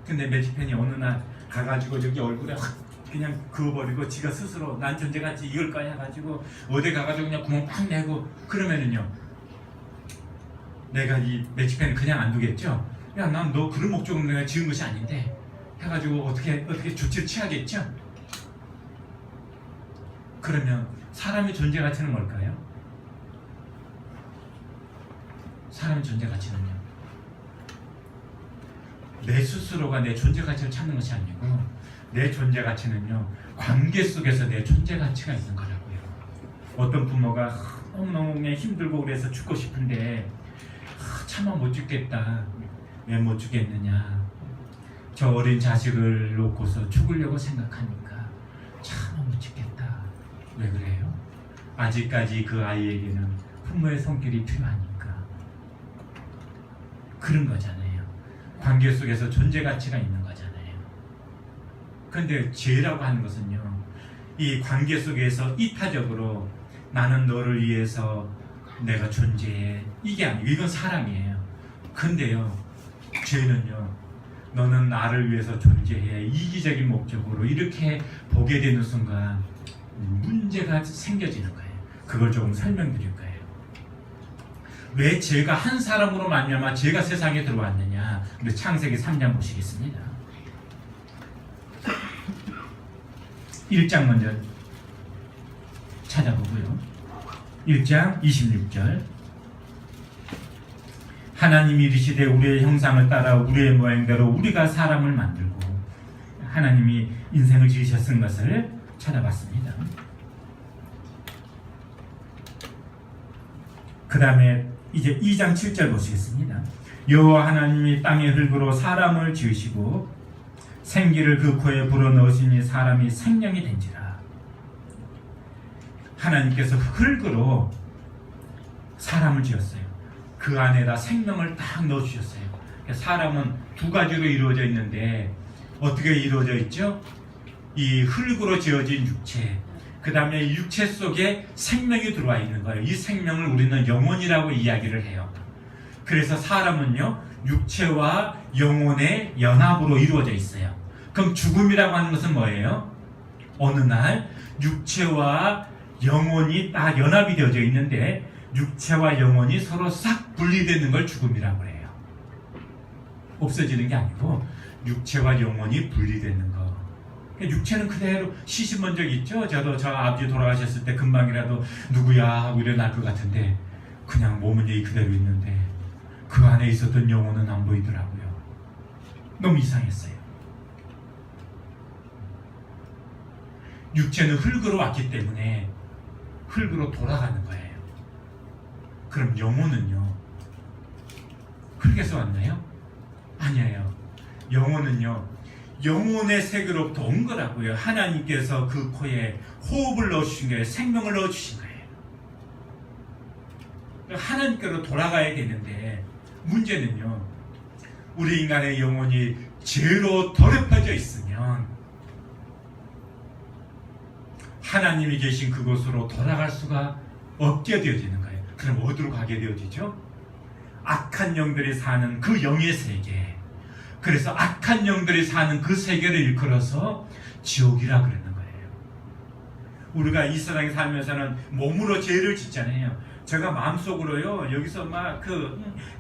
근데 매직펜이 어느 날 가가지고 여기 얼굴에 확 그냥 그어버리고 지가 스스로 난 존재가치 이걸 거야 해가지고 어디 가가지고 그냥 구멍 팍 내고 그러면은요, 내가 이 매직펜을 그냥 안 두겠죠? 야, 난 너 그런 목적으로 내가 지은 것이 아닌데 해가지고 어떻게 조치를 취하겠죠? 그러면 사람의 존재 가치는 뭘까요? 사람의 존재 가치는요, 내 스스로가 내 존재 가치를 찾는 것이 아니고 내 존재 가치는요, 관계 속에서 내 존재 가치가 있는 거라고요. 어떤 부모가 너무너무 그냥 힘들고 그래서 죽고 싶은데 차마 못 죽겠다. 왜 못 죽겠느냐? 저 어린 자식을 놓고서 죽으려고 생각하니까 차마 못 죽겠다. 왜 그래요? 아직까지 그 아이에게는 부모의 손길이 필요하니까. 그런 거잖아요. 관계 속에서 존재 가치가 있는 거잖아요. 그런데 죄라고 하는 것은요, 이 관계 속에서 이타적으로 나는 너를 위해서 내가 존재해, 이게 아니고 이건 사랑이에요. 근데요, 죄는요, 너는 나를 위해서 존재해, 이기적인 목적으로 이렇게 보게 되는 순간 문제가 생겨지는 거예요. 그걸 조금 설명드릴 거예요. 왜 죄가 한 사람으로 말미암아 죄가 세상에 들어왔느냐? 우리 창세기 3장 보시겠습니다. 1장 먼저 찾아보고요. 1장 26절. 하나님이 이르시되 우리의 형상을 따라 우리의 모양대로 우리가 사람을 만들고, 하나님이 인생을 지으셨은 것을 찾아봤습니다. 그 다음에 이제 2장 7절 보시겠습니다. 여호와 하나님이 땅의 흙으로 사람을 지으시고 생기를 그 코에 불어넣으시니 사람이 생명이 된지라. 하나님께서 흙으로 사람을 지었어요. 그 안에다 생명을 딱 넣어주셨어요. 사람은 두 가지로 이루어져 있는데 어떻게 이루어져 있죠? 이 흙으로 지어진 육체, 그 다음에 육체 속에 생명이 들어와 있는 거예요. 이 생명을 우리는 영혼이라고 이야기를 해요. 그래서 사람은요, 육체와 영혼의 연합으로 이루어져 있어요. 그럼 죽음이라고 하는 것은 뭐예요? 어느 날 육체와 영혼이 딱 연합이 되어져 있는데 육체와 영혼이 서로 싹 분리되는 걸 죽음이라고 해요. 없어지는 게 아니고 육체와 영혼이 분리되는 거. 육체는 그대로 시신본 적 있죠? 저도 저 아버지 돌아가셨을 때 금방이라도 누구야 하고 일어날 것 같은데 그냥 몸은 여기 그대로 있는데 그 안에 있었던 영혼은 안 보이더라고요. 너무 이상했어요. 육체는 흙으로 왔기 때문에 흙으로 돌아가는 거예요. 그럼 영혼은요, 흙에서 왔나요? 아니에요. 영혼은요, 영혼의 세계로부터 온 거라고요. 하나님께서 그 코에 호흡을 넣어주신 거예요. 생명을 넣어주신 거예요. 하나님께로 돌아가야 되는데 문제는요, 우리 인간의 영혼이 죄로 더럽혀져 있으면 하나님이 계신 그곳으로 돌아갈 수가 없게 되어지는 거예요. 그럼 어디로 가게 되어지죠? 악한 영들이 사는 그 영의 세계. 그래서 악한 영들이 사는 그 세계를 일컬어서 지옥이라 그러는 거예요. 우리가 이 세상에 살면서는 몸으로 죄를 짓잖아요. 제가 마음속으로요, 여기서 막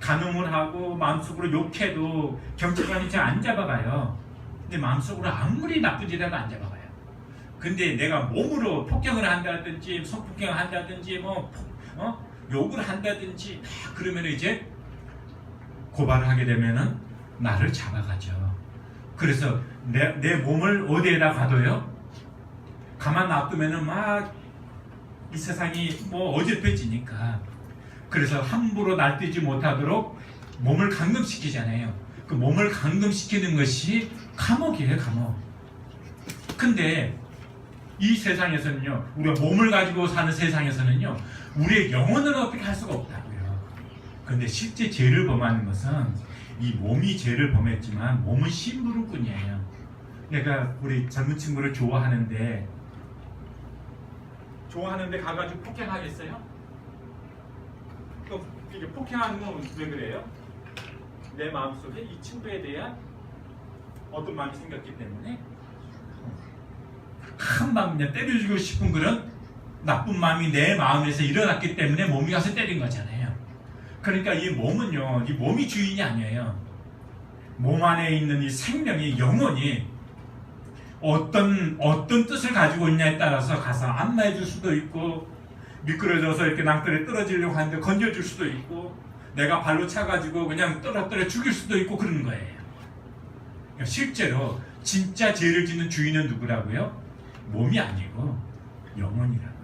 간음을 하고 마음속으로 욕해도 경찰관이 제 안 잡아가요. 근데 마음속으로 아무리 나쁜 짓 해도 안 잡아가요. 근데 내가 몸으로 폭행을 한다든지 성폭행을 한다든지 욕을 한다든지 그러면 이제 고발을 하게 되면은 나를 잡아가죠. 그래서 내 몸을 어디에다 가둬요? 가만 놔두면은 막 이 세상이 어지럽혀지니까. 그래서 함부로 날뛰지 못하도록 몸을 감금시키잖아요. 그 몸을 감금시키는 것이 감옥이에요, 감옥. 근데 이 세상에서는요, 우리가 몸을 가지고 사는 세상에서는요, 우리의 영혼을 어떻게 할 수가 없다고요. 그런데 실제 죄를 범하는 것은 이 몸이 죄를 범했지만 몸은 심부름꾼이에요. 내가 우리 젊은 친구를 좋아하는데 가가지고 폭행하겠어요? 또 이게 폭행하는 건 왜 그래요? 내 마음속에 이 친구에 대한 어떤 마음이 생겼기 때문에 한 방 그냥 때려주고 싶은 그런 나쁜 마음이 내 마음에서 일어났기 때문에 몸이 가서 때린 거잖아요. 그러니까 이 몸은요, 이 몸이 주인이 아니에요. 몸 안에 있는 이 생명이, 영혼이 어떤 뜻을 가지고 있냐에 따라서 가서 안마해 줄 수도 있고, 미끄러져서 이렇게 낭떠러지에 떨어지려고 하는데 건져줄 수도 있고, 내가 발로 차가지고 그냥 떨어뜨려 죽일 수도 있고 그러는 거예요. 그러니까 실제로 진짜 죄를 짓는 주인은 누구라고요? 몸이 아니고 영혼이라고요.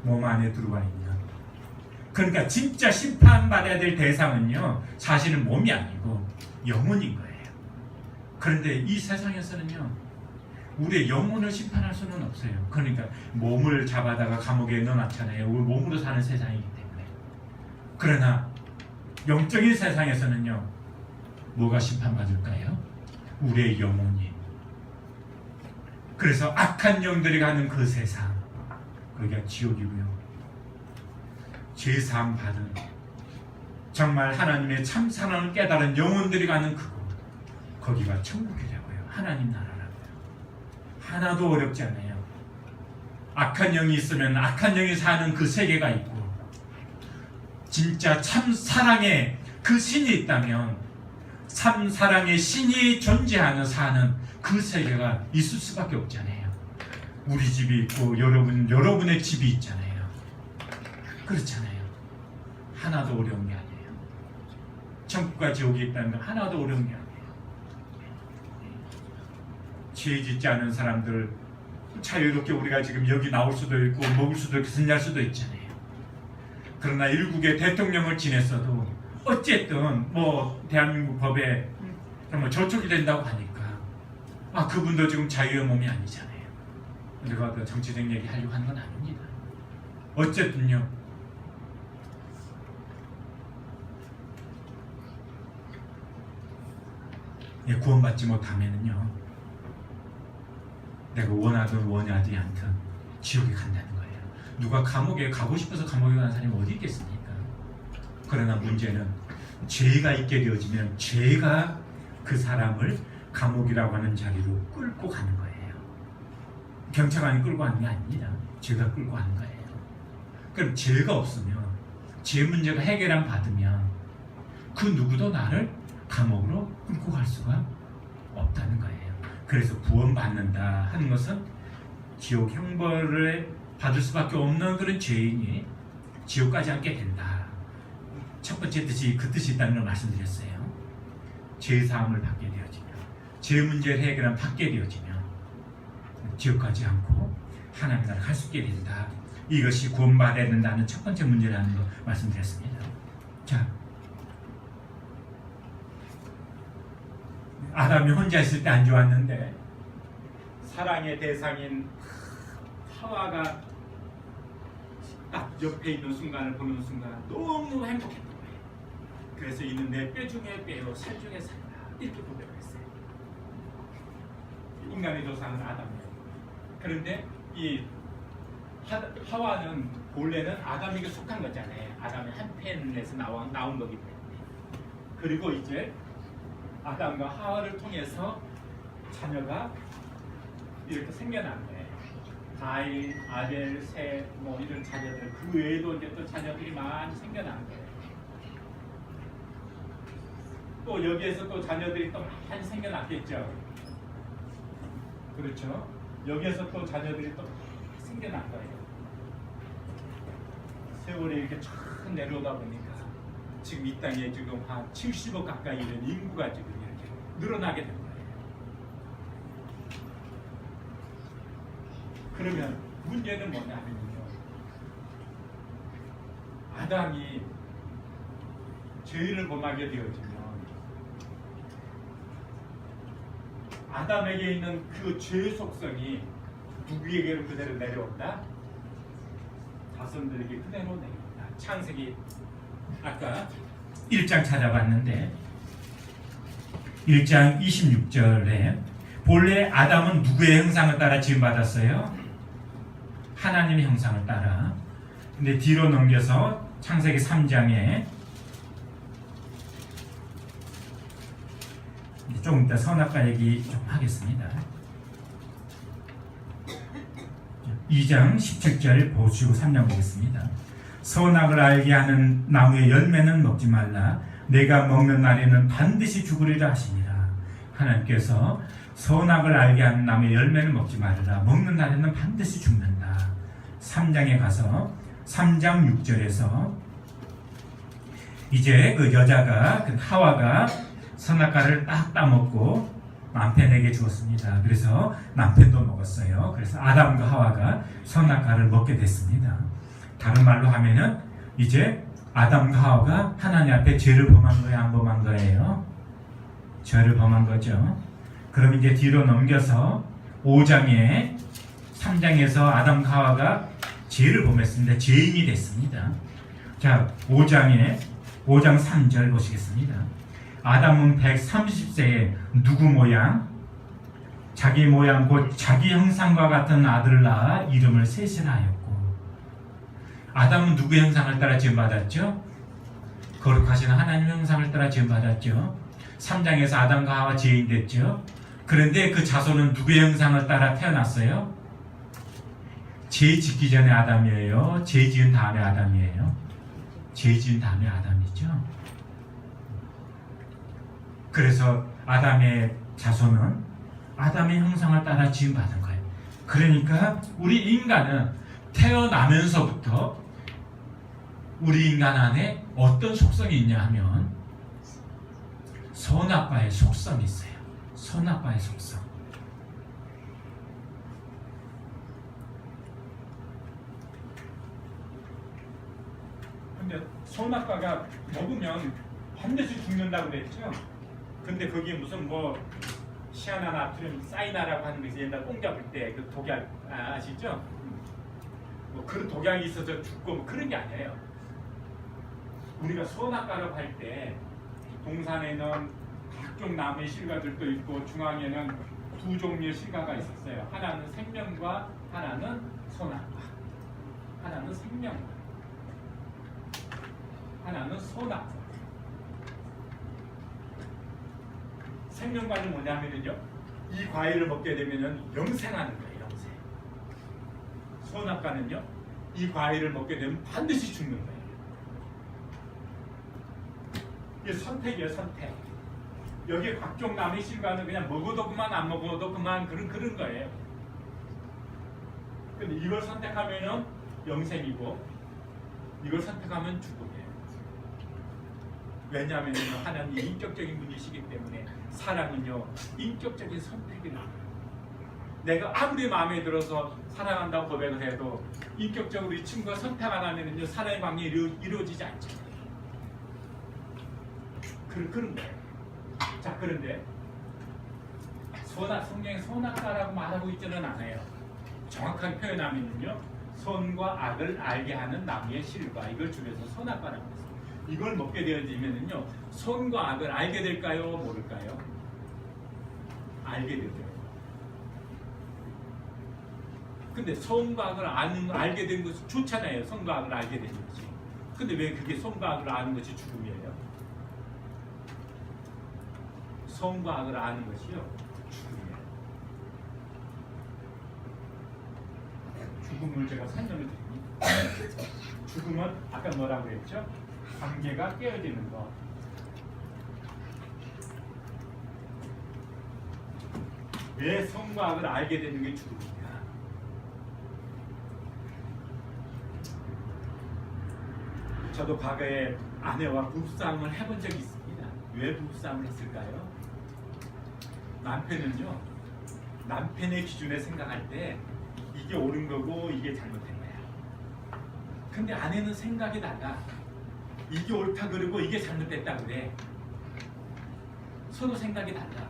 몸 안에 들어와 있는. 그러니까 진짜 심판받아야 될 대상은요, 사실은 몸이 아니고 영혼인 거예요. 그런데 이 세상에서는요, 우리의 영혼을 심판할 수는 없어요. 그러니까 몸을 잡아다가 감옥에 넣어놨잖아요. 우리 몸으로 사는 세상이기 때문에. 그러나 영적인 세상에서는요, 뭐가 심판받을까요? 우리의 영혼이. 그래서 악한 영들이 가는 그 세상, 거기가 지옥이고요. 죄사함 받은, 정말 하나님의 참 사랑을 깨달은 영혼들이 가는 그곳, 거기가 천국이라고요. 하나님 나라라고요. 하나도 어렵지 않아요. 악한 영이 있으면 악한 영이 사는 그 세계가 있고, 진짜 참 사랑의 그 신이 있다면 참 사랑의 신이 존재하는 사는 그 세계가 있을 수밖에 없잖아요. 우리 집이 있고 여러분의 집이 있잖아요. 그렇잖아요. 하나도 어려운 게 아니에요. 천국과 지옥이 있다는 건 하나도 어려운 게 아니에요. 죄 짓지 않은 사람들 자유롭게 우리가 지금 여기 나올 수도 있고 먹을 수도 있고 승리할 수도 있잖아요. 그러나 일국의 대통령을 지냈어도 어쨌든 뭐 대한민국 법에 정말 저촉이 된다고 하니까 그분도 지금 자유의 몸이 아니잖아요. 우리가 그 정치적 얘기 하려고 하는 건 아닙니다. 어쨌든요, 구원받지 못하면은요, 내가 원하든 원하지 않든 지옥에 간다는 거예요. 누가 감옥에 가고 싶어서 감옥에 가는 사람이 어디 있겠습니까? 그러나 문제는 죄가 있게 되어지면 죄가 그 사람을 감옥이라고 하는 자리로 끌고 가는 거예요. 경찰관이 끌고 가는 게 아닙니다. 죄가 끌고 가는 거예요. 그럼 죄가 없으면, 죄 문제가 해결안 받으면 그 누구도 나를 감옥으로 끌고 갈 수가 없다는 거예요. 그래서 구원받는다 하는 것은 지옥 형벌을 받을 수밖에 없는 그런 죄인이 지옥 가지 않게 된다. 첫 번째 뜻이 그 뜻이 있다는 걸 말씀드렸어요. 죄 사함을 받게 되어지면, 죄 문제를 해결하면 받게 되어지면 지옥 가지 않고 하나님 나라를 갈 수 있게 된다. 이것이 구원받아야 된다는 첫 번째 문제라는 거 말씀드렸습니다. 자, 아담이 혼자 있을 때 안 좋았는데 사랑의 대상인 하와가 딱 옆에 있는 순간을 보는 순간 너무 행복했던 거예요. 그래서 이는 내 뼈 중에 뼈요, 살 중에 살이다, 이렇게 고백을 했어요. 인간의 조상은 아담이에요. 그런데 이 하와는 본래는 아담에게 속한 거잖아요. 아담의 한 팬에서 나온 거기 때문에. 그리고 이제 아담과 하와를 통해서 자녀가 이렇게 생겨난 거예요. 가인, 아벨, 셋, 뭐 이런 자녀들, 그 외에도 이제 또 자녀들이 많이 생겨난 거예요. 또 여기에서 또 자녀들이 또 많이 생겨났겠죠. 그렇죠? 여기에서 또 자녀들이 또 많이 생겨난 거예요. 세월이 이렇게 쫙 내려오다 보니까 지금 이 땅에 지금 한 70억 가까이 이런 인구가 지금 이렇게 늘어나게 된 거예요. 그러면 문제는 뭐냐면요, 아담이 죄를 범하게 되어지면 아담에게 있는 그 죄의 속성이 누구에게로 그대로 내려온다? 자손들에게 그대로 내려온다. 아까 1장 찾아봤는데 1장 26절에 본래 아담은 누구의 형상을 따라 지음받았어요? 하나님의 형상을 따라. 근데 뒤로 넘겨서 창세기 3장에 조금 이따 선악과 얘기 좀 하겠습니다. 2장 17절 보시고 3장 보겠습니다. 선악을 알게 하는 나무의 열매는 먹지 말라. 내가 먹는 날에는 반드시 죽으리라 하시니라. 하나님께서 선악을 알게 하는 나무의 열매는 먹지 말라. 먹는 날에는 반드시 죽는다. 3장에 가서 3장 6절에서 이제 그 여자가 그 하와가 선악과를 딱 따먹고 남편에게 주었습니다. 그래서 남편도 먹었어요. 그래서 아담과 하와가 선악과를 먹게 됐습니다. 다른 말로 하면은 이제 아담과 하와가 하나님 앞에 죄를 범한 거예요, 안 범한 거예요? 죄를 범한 거죠. 그럼 이제 뒤로 넘겨서 5장에 3장에서 아담과 하와가 죄를 범했습니다. 죄인이 됐습니다. 자, 5장 3절 보시겠습니다. 아담은 130세에 누구 모양? 자기 모양 곧 자기 형상과 같은 아들을 낳아 이름을 셋이라 하였고, 아담은 누구의 형상을 따라 지음받았죠? 거룩하신 하나님의 형상을 따라 지음받았죠. 3장에서 아담과 하와 죄인 됐죠. 그런데 그 자손은 누구의 형상을 따라 태어났어요? 죄 짓기 전에 아담이에요? 죄 지은 다음에 아담이에요? 죄 지은 다음에 아담이죠. 그래서 아담의 자손은 아담의 형상을 따라 지음받은 거예요. 그러니까 우리 인간은 태어나면서부터 우리 인간 안에 어떤 속성이 있냐 하면 선악과의 속성이 있어요. 선악과의 속성. 근데 선악과가 먹으면 반드시 죽는다고 그랬죠. 근데 그게 무슨 뭐 시아나나트륨 사이나라고 하는 게 옛날 똥 잡을 때 그 독약 아시죠? 뭐 그런 독약이 있어서 죽고 뭐 그런 게 아니에요. 우리가 선악과라고 할 때 동산에는 각종 나무의 실과들도 있고 중앙에는 두 종류의 실과가 있었어요. 하나는 생명과 하나는 선악과. 하나는 생명과 하나는 선악과. 생명과는 뭐냐면요, 이 과일을 먹게 되면은 영생하는 거예요. 영생. 선악과는요, 이 과일을 먹게 되면 반드시 죽는 거예요. 이게 선택이에요, 선택. 여기에 각종 나무의 실과는 그냥 먹어도 그만 안 먹어도 그만 그런 거예요. 근데 이걸 선택하면은 영생이고 이걸 선택하면 죽음이에요. 왜냐하면 하나님이 인격적인 분이시기 때문에 사랑은요 인격적인 선택이라고 해요. 내가 아무리 마음에 들어서 사랑한다고 고백을 해도 인격적으로 이 친구가 선택 안 하면은요 사랑의 관계가 이루어지지 않죠. 그런 거예요. 자, 그런데 성경에 선악과라고 말하고 있지는 않아요. 정확하게 표현하면요 선과 악을 알게 하는 나무의 실과, 이걸 줄여서 선악과라고 했어요. 이걸 먹게 되어지면은요 선과 악을 알게 될까요? 모를까요? 알게 되죠. 근데 선과 악을 알게 된 것이 좋잖아요. 선과 악을 알게 되는 것이. 근데 왜 그게 선과 악을 아는 것이 죽음이에요? 선과 악을 아는 것이요 죽음이에요. 죽음을 제가 설명을 드립니다. 죽음은 아까 뭐라고 했죠? 관계가 깨어지는 것. 왜 선과 악을 알게 되는 게 죽음이냐? 저도 과거에 아내와 부부싸움을 해본 적이 있습니다. 왜 부부싸움을 했을까요? 남편은요, 남편의 기준에 생각할 때 이게 옳은 거고 이게 잘못된 거야. 근데 아내는 생각이 달라. 이게 옳다 그러고 이게 잘못됐다 그래. 서로 생각이 달라.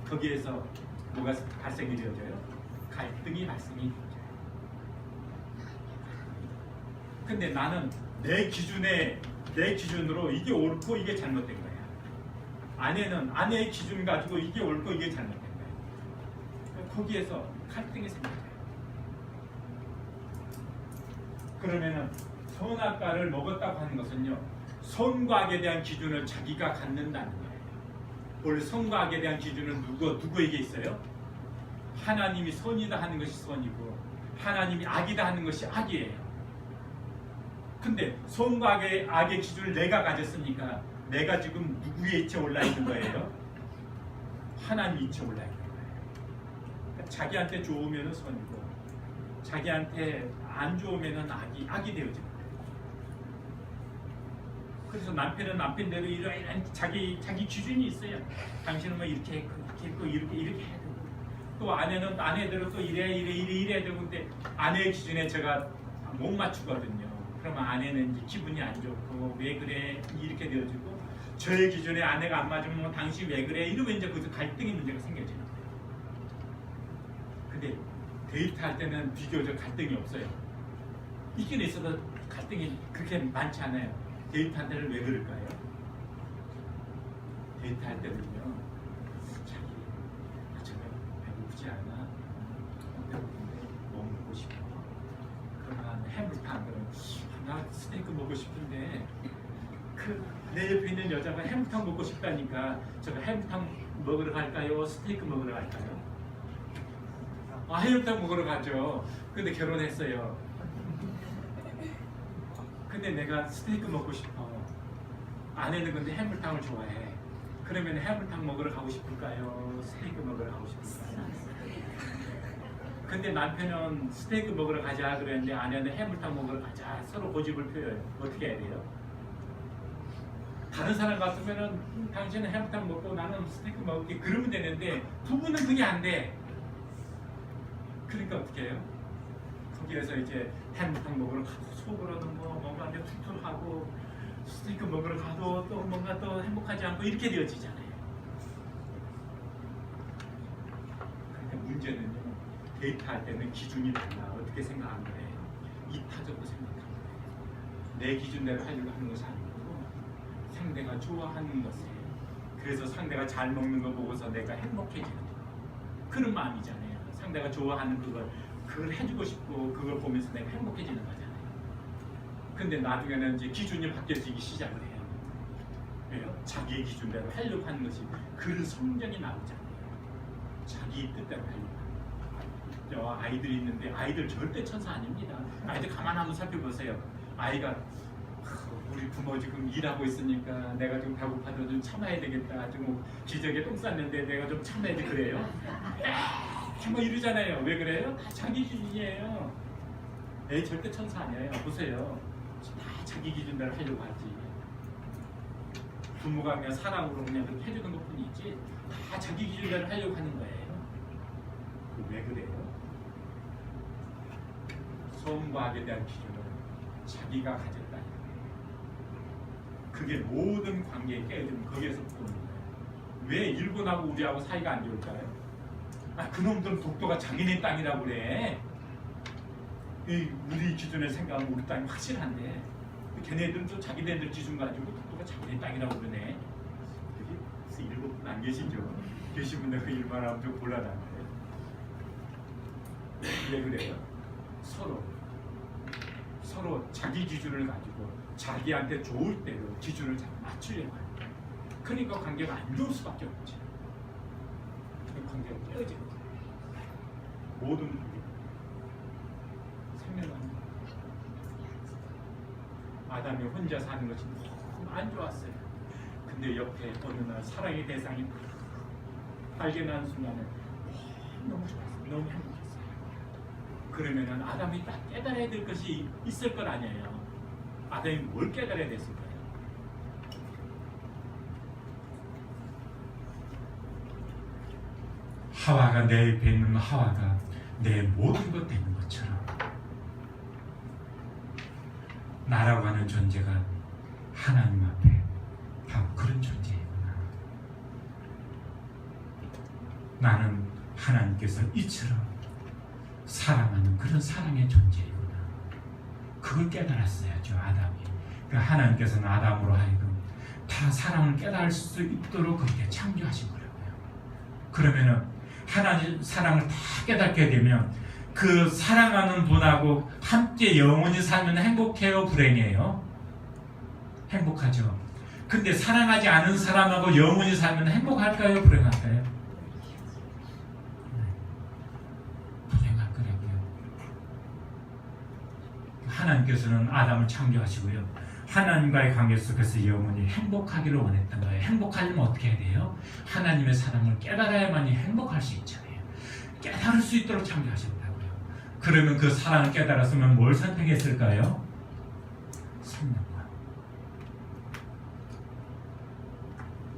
거기에서 뭐가 발생이 되어져요? 갈등이 발생이 되어져요. 근데 나는 내 기준에 내 기준으로 이게 옳고 이게 잘못된 거야. 아내는 아내의 기준 가지고 이게 옳고 이게 잘못된 거야. 거기에서 갈등이 생겨요. 그러면은 선악과를 먹었다고 하는 것은요, 선과 악에 대한 기준을 자기가 갖는다는 거예요. 원래 선과 악에 대한 기준은 누구에게 있어요? 하나님이 선이다 하는 것이 선이고 하나님이 악이다 하는 것이 악이에요. 근데 선과 악의 기준을 내가 가졌으니까 내가 지금 누구의 이치에 올라 있는 거예요? 하나님 이치에 올라 있는 거예요. 그러니까 자기한테 좋으면 선이고 자기한테 안 좋으면 악이 되어지는 거예요. 그래서 남편은 남편대로 이러이러한 자기 기준이 있어요. 당신은 뭐 이렇게 했고 이렇게 해야 되고, 또 아내는 아내대로 또 이래야 되고. 근데 아내의 기준에 제가 못 맞추거든요. 그러면 아내는 이제 기분이 안 좋고 왜 그래 이렇게 되어지고, 저의 기준에 아내가 안 맞으면 뭐 당신 왜 그래 이러면 이제 거기서 갈등의 문제가 생겨지는 거예요. 근데 데이트할 때는 비교적 갈등이 없어요. 있긴 있어도 갈등이 그렇게 많지 않아요. 데이트할 때는 왜 그럴까요? 데이트할 때는요, 자기 저녁 배고프지 않아? 배고픈데 뭐 먹고 싶어? 그러면 해물탕, 나 스테이크 먹고 싶은데 내 옆에 있는 여자가 해물탕 먹고 싶다니까 제가 해물탕 먹으러 갈까요? 스테이크 먹으러 갈까요? 해물탕 먹으러 가죠. 근데 결혼했어요. 근데 내가 스테이크 먹고 싶어. 아내는 근데 해물탕을 좋아해. 그러면 해물탕 먹으러 가고 싶을까요? 스테이크 먹으러 가고 싶을까요? 근데 남편은 스테이크 먹으러 가자 그랬는데 아내는 해물탕 먹으러 가자. 서로 고집을 펴요. 어떻게 해야 돼요? 다른 사람 같으면은 당신은 해물탕 먹고 나는 스테이크 먹을게 그러면 되는데 부부는 그게 안 돼. 그러니까 어떻게 해요? 거기에서 이제 해물탕 먹으러 가도 속으로는 뭔가 툴툴하고 스테이크 먹으러 가도 또 뭔가 또 행복하지 않고 이렇게 되어지잖아요. 그러니까 문제는요, 데이트할 때는 기준이 달라. 어떻게 생각하는 거예요? 이타적으로 생각하는 거예요. 내 기준대로 하려고 하는 것이 아니고 상대가 좋아하는 것이에요. 그래서 상대가 잘 먹는 거 보고서 내가 행복해지는 거예요. 그런 마음이잖아요. 상대가 좋아하는 그걸 해주고 싶고 그걸 보면서 내가 행복해지는 거잖아요. 근데 나중에는 이제 기준이 바뀌어지기 시작을 해요. 왜요? 자기의 기준대로 하려고 하는 것이 그 성장이 나오잖아요. 자기 뜻대로 하려고 하는 거예요. 아이들이 있는데 아이들 절대 천사 아닙니다. 아이들 가만 한번 살펴보세요. 아이가 우리 부모 지금 일하고 있으니까 내가 좀 배고파도 좀 참아야 되겠다. 좀 기저귀에 똥 쌌는데 내가 좀 참아야지 그래요? 뭐 이러잖아요. 왜 그래요? 다 자기 기준이에요. 애 절대 천사 아니에요. 보세요. 다 자기 기준대로 하려고 하지. 부모가 그냥 사랑으로 그냥 그렇게 해주는 것 뿐이지 다 자기 기준대로 하려고 하는 거예요. 왜 그래요? 선과 악에 대한 기준을 자기가 가졌다. 그게 모든 관계에 깨어지면 거기에서 보는 거예요. 왜 일본하고 우리하고 사이가 안 좋을까요? 그놈들은 독도가 자기네 땅이라고 그래. 우리 기준에 생각하면 우리 땅이 확실한데 걔네들은 또 자기네들 기준 가지고 독도가 자기네 땅이라고 그러네. 여기 일본 분 안 계시죠? 계시면 내가 일만 하면 좀 곤란한데. 왜 그래요? 서로 자기 기준을 가지고 자기한테 좋을 대로 기준을 잘 맞추려고 해요. 그러니까 관계가 안 좋을 수밖에 없지. 관계가 깨어지는 거예요. 모든 생명은 아담이 혼자 사는 것이 너무 안 좋았어요. 근데 옆에 어느 날 사랑의 대상이 발견한 순간에 너무 좋았어요. 너무 행복했어요. 그러면은 아담이 딱 깨달아야 될 것이 있을 것 아니에요. 아담이 뭘 깨달아야 됐을까요? 하와가 내 옆에 있는 하와가 내 모든 것 되는 것처럼 나라고 하는 존재가 하나님 앞에 바로 그런 존재이구나. 나는 하나님께서 이처럼 사랑하는 그런 사랑의 존재이구나. 그걸 깨달았어야죠, 아담이. 그러니까 하나님께서는 아담으로 하여금 다 사랑을 깨달을 수 있도록 그렇게 창조하신 거라고요. 그러면은 하나님 사랑을 다 깨닫게 되면 그 사랑하는 분하고 함께 영원히 살면 행복해요, 불행해요? 행복하죠. 근데 사랑하지 않은 사람하고 영원히 살면 행복할까요, 불행할까요? 불행할 거라고요. 하나님께서는 아담을 창조하시고요, 하나님과의 관계 속에서 영원히 행복하기를 원했던 거예요. 행복하려면 어떻게 해야 돼요? 하나님의 사랑을 깨달아야만이 행복할 수 있잖아요. 깨달을 수 있도록 창조하셨다고요. 그러면 그 사랑을 깨달았으면 뭘 선택했을까요? 생명과.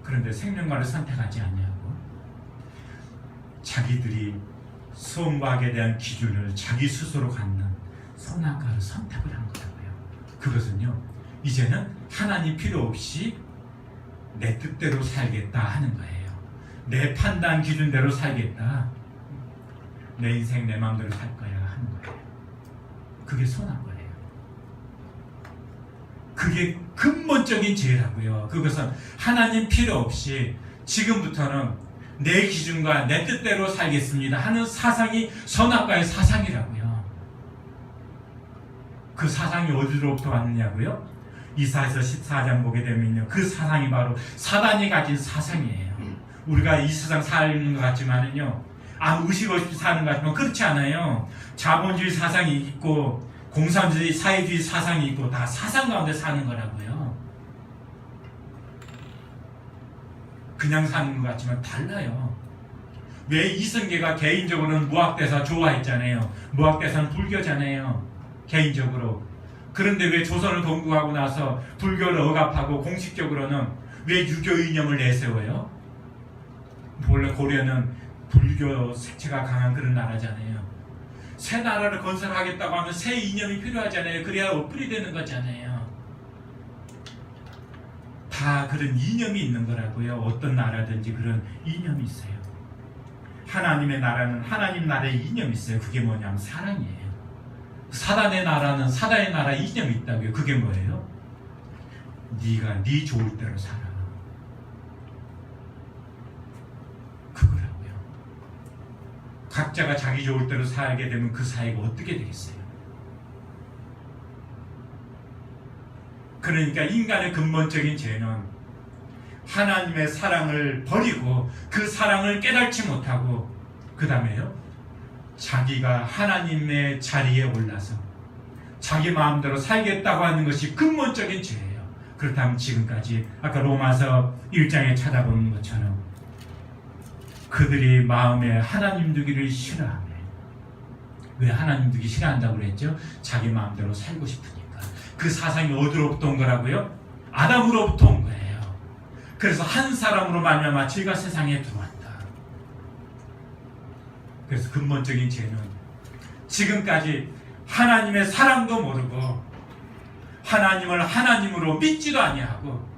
그런데 생명과를 선택하지 않냐고. 자기들이 선과 악에 대한 기준을 자기 스스로 갖는 선악과를 선택을 한 거라고요. 그것은요, 이제는 하나님 필요 없이 내 뜻대로 살겠다 하는 거예요. 내 판단 기준대로 살겠다. 내 인생 내 마음대로 살 거야 하는 거예요. 그게 선악과예요. 그게 근본적인 죄라고요. 그것은 하나님 필요 없이 지금부터는 내 기준과 내 뜻대로 살겠습니다 하는 사상이 선악과의 사상이라고요. 그 사상이 어디로부터 왔느냐고요? 이사야서 14장 보게 되면요, 그 사상이 바로 사단이 가진 사상이에요. 우리가 이 세상 사는 것 같지만은요, 아무 의식 없이 사는 것 같지만 그렇지 않아요. 자본주의 사상이 있고 공산주의, 사회주의 사상이 있고 다 사상 가운데 사는 거라고요. 그냥 사는 것 같지만 달라요. 왜 이성계가 개인적으로는 무학대사 좋아했잖아요. 무학대사는 불교잖아요, 개인적으로. 그런데 왜 조선을 건국하고 나서 불교를 억압하고 공식적으로는 왜 유교 이념을 내세워요? 원래 고려는 불교 색채가 강한 그런 나라잖아요. 새 나라를 건설하겠다고 하면 새 이념이 필요하잖아요. 그래야 업글이 되는 거잖아요. 다 그런 이념이 있는 거라고요. 어떤 나라든지 그런 이념이 있어요. 하나님의 나라는 하나님 나라의 이념이 있어요. 그게 뭐냐면 사랑이에요. 사단의 나라는 사단의 나라 이념이 있다고요. 그게 뭐예요? 네가 네 좋을 대로 살아. 그거라고요. 각자가 자기 좋을 대로 살게 되면 그 사회가 어떻게 되겠어요? 그러니까 인간의 근본적인 죄는 하나님의 사랑을 버리고 그 사랑을 깨닫지 못하고, 그 다음에요, 자기가 하나님의 자리에 올라서 자기 마음대로 살겠다고 하는 것이 근본적인 죄예요. 그렇다면 지금까지 아까 로마서 1장에 찾아보는 것처럼 그들이 마음에 하나님 두기를 싫어하네. 왜 하나님 두기 싫어한다고 그랬죠? 자기 마음대로 살고 싶으니까. 그 사상이 어디로부터 온 거라고요? 아담으로부터 온 거예요. 그래서 한 사람으로 말미암아 죄가 세상에 들어왔다. 그래서 근본적인 죄는 지금까지 하나님의 사랑도 모르고 하나님을 하나님으로 믿지도 아니하고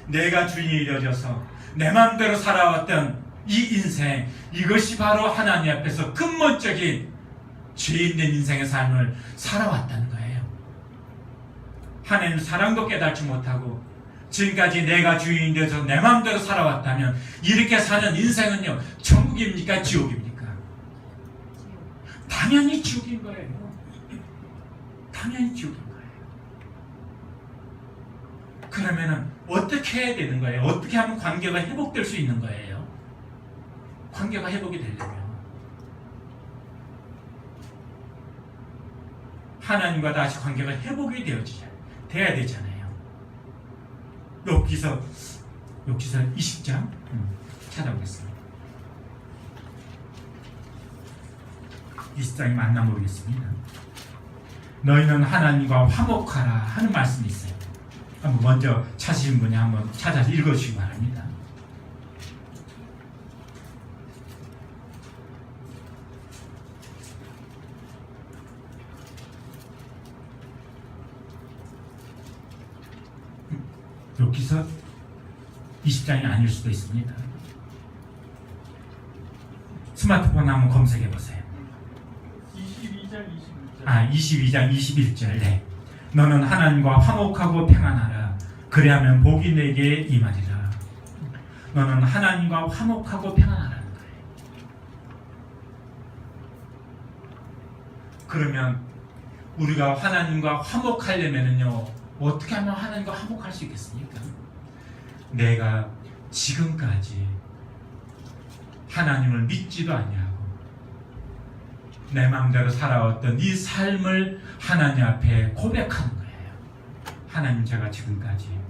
내가 주인이 되어져서 내 마음대로 살아왔던 이 인생, 이것이 바로 하나님 앞에서 근본적인 죄 있는 인생의 삶을 살아왔다는 거예요. 하나님 사랑도 깨닫지 못하고 지금까지 내가 주인이 되어서 내 마음대로 살아왔다면 이렇게 사는 인생은요, 천국입니까? 지옥입니까? 당연히 지옥인 거예요. 당연히 지옥인 거예요. 그러면은 어떻게 해야 되는 거예요? 어떻게 하면 관계가 회복될 수 있는 거예요? 관계가 회복이 되려면 하나님과 다시 관계가 회복이 돼야 되잖아요. 여기서 20장 찾아보겠습니다. 20장이 맞나 모르겠습니다. 너희는 하나님과 화목하라 하는 말씀이 있어요. 한번 먼저 찾으신 분이 한번 찾아서 읽어주시기 바랍니다. 여기서 20장이 아닐 수도 있습니다. 스마트폰 한번 검색해 보세요. 22장 21절. 22장 21절. 네. 너는 하나님과 화목하고 평안하라. 그리하면 복이 내게 임하리라. 너는 하나님과 화목하고 평안하라는 거예요. 그러면 우리가 하나님과 화목하려면요, 어떻게 하면 하나님과 화목할 수 있겠습니까? 내가 지금까지 하나님을 믿지도 아니하고 내 마음대로 살아왔던 이 삶을 하나님 앞에 고백하는 거예요. 하나님, 제가 지금까지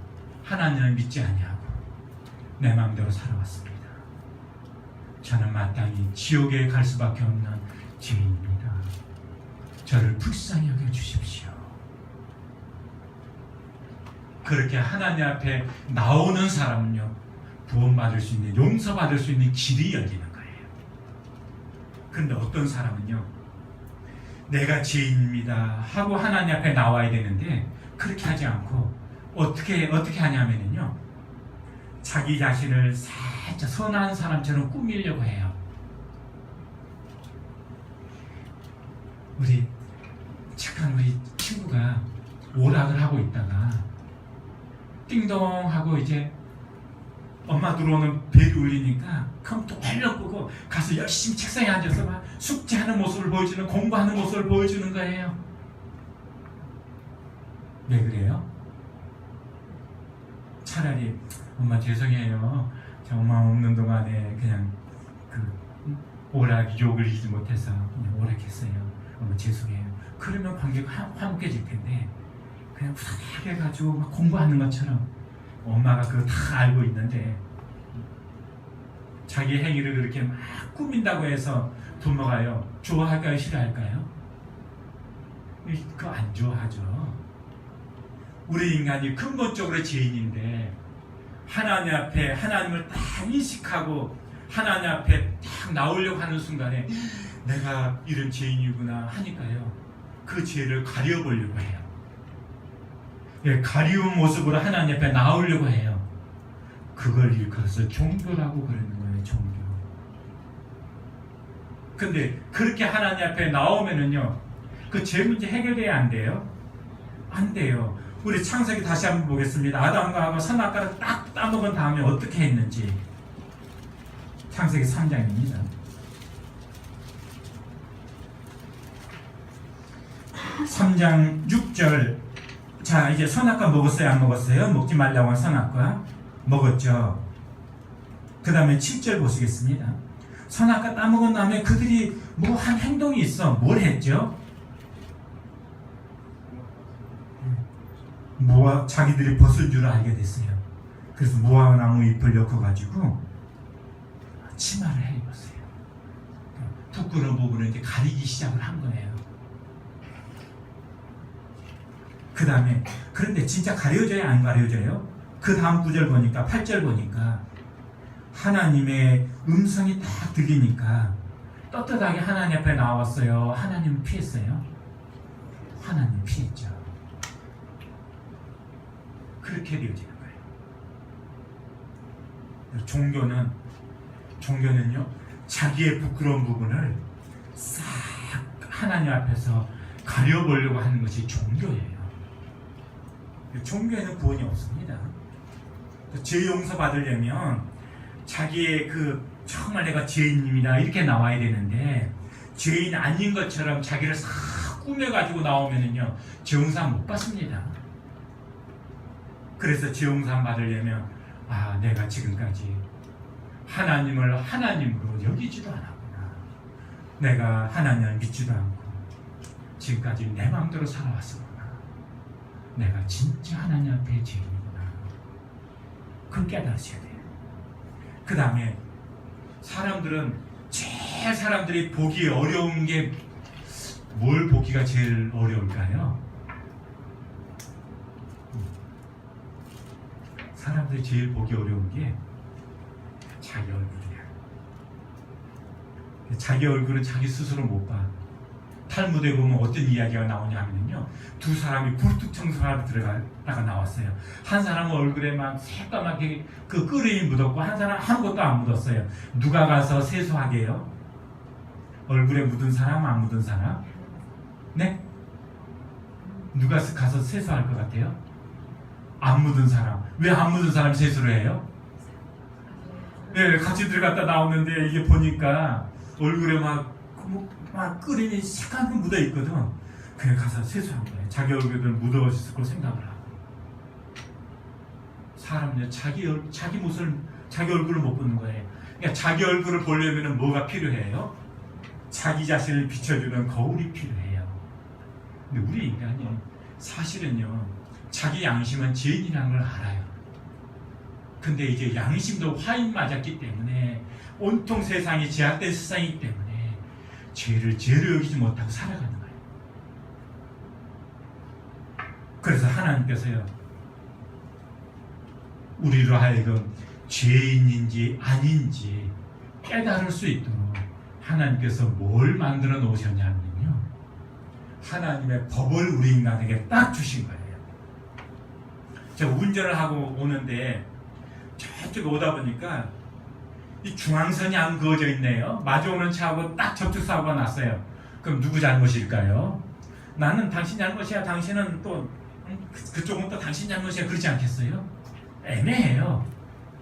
하나님을 믿지 아니하고 내 마음대로 살아왔습니다. 저는 마땅히 지옥에 갈 수밖에 없는 죄인입니다. 저를 불쌍히 여겨 주십시오. 그렇게 하나님 앞에 나오는 사람은요, 구원받을 수 있는, 용서받을 수 있는 길이 열리는 거예요. 그런데 어떤 사람은요, 내가 죄인입니다 하고 하나님 앞에 나와야 되는데 그렇게 하지 않고 어떻게 하냐면요, 자기 자신을 살짝 선한 사람처럼 꾸미려고 해요. 우리 착한 우리 친구가 오락을 하고 있다가 띵동 하고 이제 엄마 들어오는 벨이 울리니까 컴퓨터 활력 끄고 가서 열심히 책상에 앉아서 막 숙제하는 모습을 보여주는, 공부하는 모습을 보여주는 거예요. 왜 그래요? 차라리 엄마 죄송해요, 저 엄마 없는 동안에 그냥 오락 욕을 이기지 못해서 그냥 오락했어요, 엄마 죄송해요. 그러면 관계가 화목해질 텐데 그냥 후다닥 해가지고 막 공부하는 것처럼 엄마가 그거 다 알고 있는데 자기 행위를 그렇게 막 꾸민다고 해서 부모가요, 좋아할까요, 싫어할까요? 그거 안 좋아하죠. 우리 인간이 근본적으로 죄인인데 하나님 앞에 하나님을 딱 인식하고 하나님 앞에 딱 나오려고 하는 순간에 내가 이런 죄인이구나 하니까요, 그 죄를 가려보려고 해요. 예, 가리운 모습으로 하나님 앞에 나오려고 해요. 그걸 일컬어서 종교라고 그러는 거예요, 종교. 근데 그렇게 하나님 앞에 나오면은요, 그 죄 문제 해결돼야 안 돼요? 안 돼요. 우리 창세기 다시 한번 보겠습니다. 아담과 하와 선악과를 딱 따먹은 다음에 어떻게 했는지. 창세기 3장입니다. 3장 6절. 자, 이제 선악과 먹었어요, 안 먹었어요? 먹지 말라고 한 선악과 먹었죠. 그 다음에 7절 보시겠습니다. 선악과 따먹은 다음에 그들이 뭐 한 행동이 있어. 뭘 했죠? 자기들이 벗을 줄 알게 됐어요. 그래서 무화과나무 잎을 엮어가지고 치마를 해 입었어요. 부끄러운 부분을 이제 가리기 시작을 한 거예요. 그 다음에, 그런데 진짜 가려져요, 안 가려져요? 그 다음 9절 보니까, 8절 보니까 하나님의 음성이 딱 들리니까 떳떳하게 하나님 앞에 나왔어요. 하나님은 피했어요? 하나님 피했죠. 그렇게 되어지는 거예요. 종교는요, 자기의 부끄러운 부분을 싹 하나님 앞에서 가려보려고 하는 것이 종교예요. 종교에는 구원이 없습니다. 죄 용서 받으려면 자기의 정말 내가 죄인입니다 이렇게 나와야 되는데, 죄인 아닌 것처럼 자기를 싹 꾸며가지고 나오면은요, 죄 용서 못 받습니다. 그래서 죄 용서 받으려면, 내가 지금까지 하나님을 하나님으로 여기지도 않았구나, 내가 하나님을 믿지도 않고 지금까지 내 마음대로 살아왔었구나, 내가 진짜 하나님 앞에 죄인이구나, 그걸 깨달으셔야 돼요. 그 다음에 사람들이 보기 어려운 게, 뭘 보기가 제일 어려울까요? 사람들이 제일 보기 어려운 게 자기 얼굴이야. 자기 얼굴은 자기 스스로 못 봐. 탈무드에 보면 어떤 이야기가 나오냐 하면요, 두 사람이 굴뚝청소하러 들어가다가 나왔어요. 한 사람은 얼굴에 막 새까맣게 그 끓음이 묻었고, 한 사람은 아무것도 안 묻었어요. 누가 가서 세수하게 해요? 얼굴에 묻은 사람, 안 묻은 사람? 네? 누가 가서 세수할 것 같아요? 안 묻은 사람. 왜 안 묻은 사람 세수를 해요? 네, 같이 들어갔다 나오는데 이게 보니까 얼굴에 막 끓이니 시커멓게 묻어 있거든. 그래 가서 세수한 거예요. 자기 얼굴에 묻어있을 걸 생각을 하고. 사람은요, 자기 모습을, 자기 얼굴을 못 보는 거예요. 그러니까 자기 얼굴을 보려면 뭐가 필요해요? 자기 자신을 비춰주는 거울이 필요해요. 근데 우리 인간이 사실은요, 자기 양심은 죄인이라는 걸 알아요. 근데 이제 양심도 화인 맞았기 때문에 온통 세상이 제약된 세상이기 때문에 죄를 죄로 여기지 못하고 살아가는 거예요. 그래서 하나님께서요, 우리로 하여금 죄인인지 아닌지 깨달을 수 있도록 하나님께서 뭘 만들어 놓으셨냐면요, 하나님의 법을 우리 인간에게 딱 주신 거예요. 제가 운전을 하고 오는데 저쪽 오다 보니까 이 중앙선이 안 그어져 있네요. 마주오는 차하고 딱 접촉사고가 났어요. 그럼 누구 잘못일까요? 나는 당신 잘못이야, 당신은 또 그쪽은 또 당신 잘못이야, 그러지 않겠어요? 애매해요,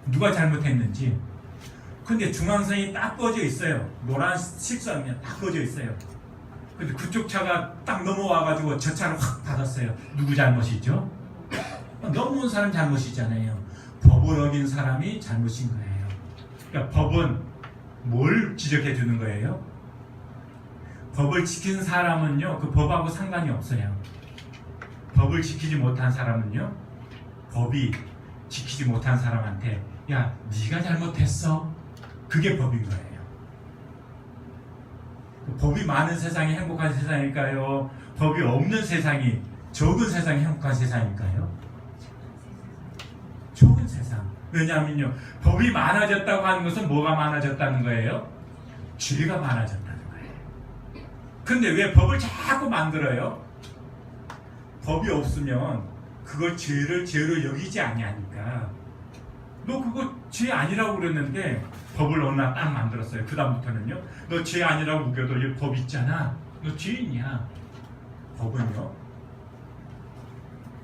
누가 잘못했는지. 근데 중앙선이 딱 꺼져 있어요. 노란 실선이 딱 꺼져 있어요. 근데 그쪽 차가 딱 넘어와가지고 저 차를 확 받았어요. 누구 잘못이죠? 넘어온 사람 잘못이잖아요. 법을 어긴 사람이 잘못인 거예요. 그러니까 법은 뭘 지적해 주는 거예요? 법을 지킨 사람은요, 그 법하고 상관이 없어요. 법을 지키지 못한 사람은요, 법이 지키지 못한 사람한테 야, 네가 잘못했어, 그게 법인 거예요. 법이 많은 세상이 행복한 세상일까요? 법이 없는 세상이, 적은 세상이 행복한 세상일까요? 적은 세상. 왜냐하면요, 법이 많아졌다고 하는 것은 뭐가 많아졌다는 거예요? 죄가 많아졌다는 거예요. 근데 왜 법을 자꾸 만들어요? 법이 없으면 그걸 죄를 죄로 여기지 아니하니까. 너 그거 죄 아니라고 그랬는데 법을 어느 날 딱 만들었어요. 그 다음부터는요, 너 죄 아니라고 우겨도 이 법 있잖아, 너 죄인이야. 법은요,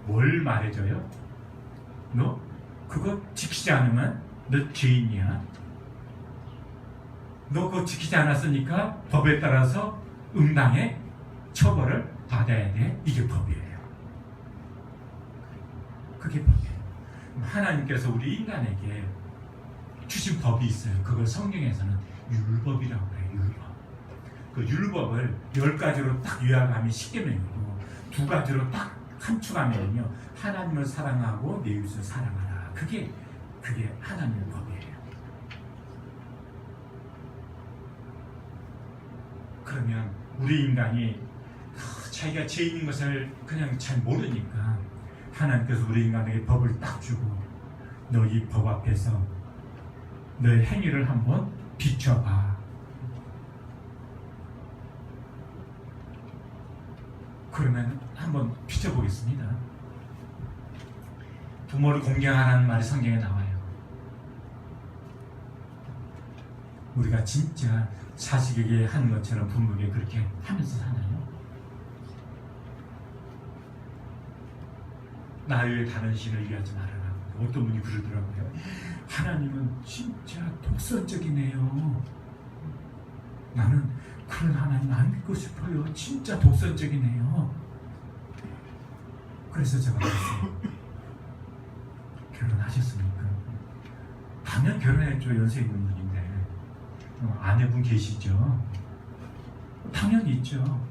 뭘 말해줘요? 너 그거 지키지 않으면 너 죄인이야. 너 그거 지키지 않았으니까 법에 따라서 응당의 처벌을 받아야 돼. 이게 법이에요. 그게 법이에요. 하나님께서 우리 인간에게 주신 법이 있어요. 그걸 성경에서는 율법이라고 해요. 율법. 그 율법을 10가지로 딱 요약하면 쉽게 매우고 2가지로 딱 함축하면요, 하나님을 사랑하고 내 이웃을 사랑하라. 그게 하나님의 법이에요. 그러면 우리 인간이 자기가 죄인인 것을 그냥 잘 모르니까 하나님께서 우리 인간에게 법을 딱 주고, 너 이 법 앞에서 너의 행위를 한번 비춰봐. 그러면 한번 비춰보겠습니다. 부모를 공경하라는 말이 성경에 나와요. 우리가 진짜 자식에게 하는 것처럼 부모에게 그렇게 하면서 사나요? 나 외에 다른 신을 위하지 말아라. 어떤 분이 그러더라고요. 하나님은 진짜 독선적이네요. 나는 그런 하나님 안 믿고 싶어요. 진짜 독선적이네요. 그래서 제가 그랬어요. 결혼하셨습니까? 당연 결혼했죠. 연세 있는 분인데. 아내분 계시죠? 당연히 있죠.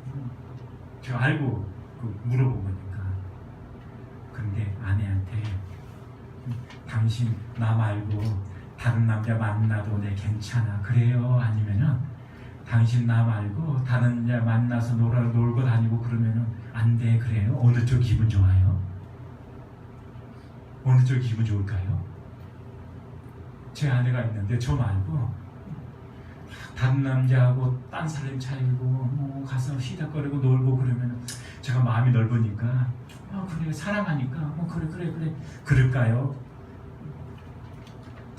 제가 알고 물어보니까. 그런데 아내한테 당신 나 말고 다른 남자 만나도 내 괜찮아 그래요? 아니면은 당신 나 말고 다른 남자 만나서 놀고 다니고 그러면은 안 돼 그래요? 어느 쪽 기분 좋아요? 어느 쪽 기분 좋을까요? 제 아내가 있는데 저 말고 다른 남자하고 딴 사람 차이고 가서 휘닥거리고 놀고 그러면 제가 마음이 넓으니까 그래 사랑하니까 그래 그럴까요?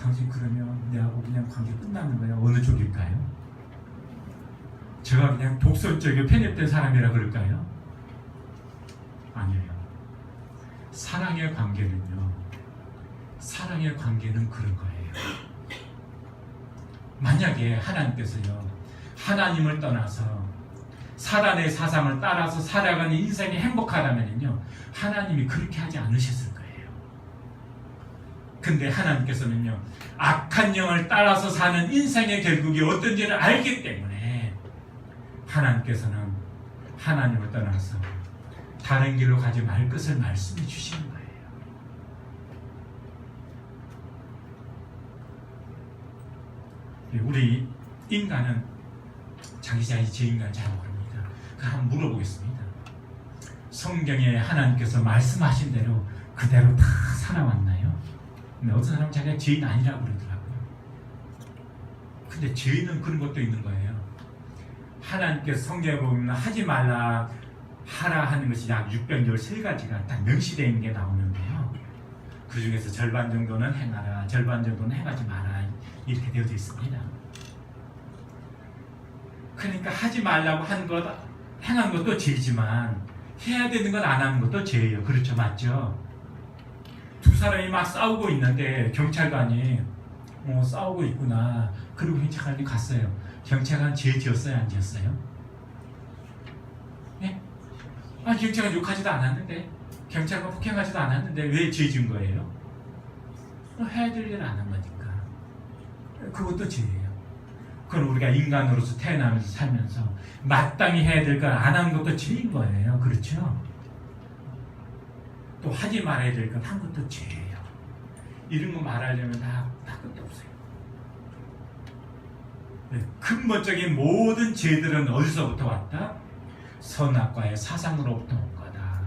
당신 그러면 내하고 그냥 관계 끝나는 거예요? 어느 쪽일까요? 제가 그냥 독선적이고 편협된 사람이라 그럴까요? 아니에요. 사랑의 관계는 그런 거예요. 만약에 하나님께서요, 하나님을 떠나서 사단의 사상을 따라서 살아가는 인생이 행복하다면요, 하나님이 그렇게 하지 않으셨을 거예요. 근데 하나님께서는요, 악한 영을 따라서 사는 인생의 결국이 어떤지를 알기 때문에 하나님께서는 하나님을 떠나서 다른 길로 가지 말 것을 말씀해 주시는 거예요. 우리 인간은 자기 자신이 죄인간 잘 모릅니다. 한번 물어보겠습니다. 성경에 하나님께서 말씀하신 대로 그대로 다 살아왔나요? 근데 어떤 사람은 자기가 죄인 아니라고 그러더라고요. 근데 죄인은 그런 것도 있는 거예요. 하나님께서 성경에 보면 하지 말라 하라 하는 것이 약 613가지가 딱 명시되어 있는 게 나오는데요. 그 중에서 절반 정도는 행하라, 절반 정도는 행하지 마라, 이렇게 되어져 있습니다. 그러니까 하지 말라고 한 것, 행한 것도 죄지만 해야 되는 건 안 하는 것도 죄예요. 그렇죠? 맞죠? 두 사람이 막 싸우고 있는데 경찰관이 싸우고 있구나. 그리고 경찰관이 갔어요. 경찰관 죄 지었어요? 안 지었어요? 네? 경찰관 욕하지도 않았는데, 경찰관 폭행하지도 않았는데 왜 죄 지은 거예요? 해야 될 일을 안 한 거니까. 그것도 죄예요. 그건 우리가 인간으로서 태어나면서 살면서 마땅히 해야 될 걸 안 한 것도 죄인 거예요. 그렇죠? 또 하지 말아야 될 건 한 것도 죄예요. 이런 거 말하려면 다 끝도 없어요. 네, 근본적인 모든 죄들은 어디서부터 왔다? 선악과의 사상으로부터 온 거다.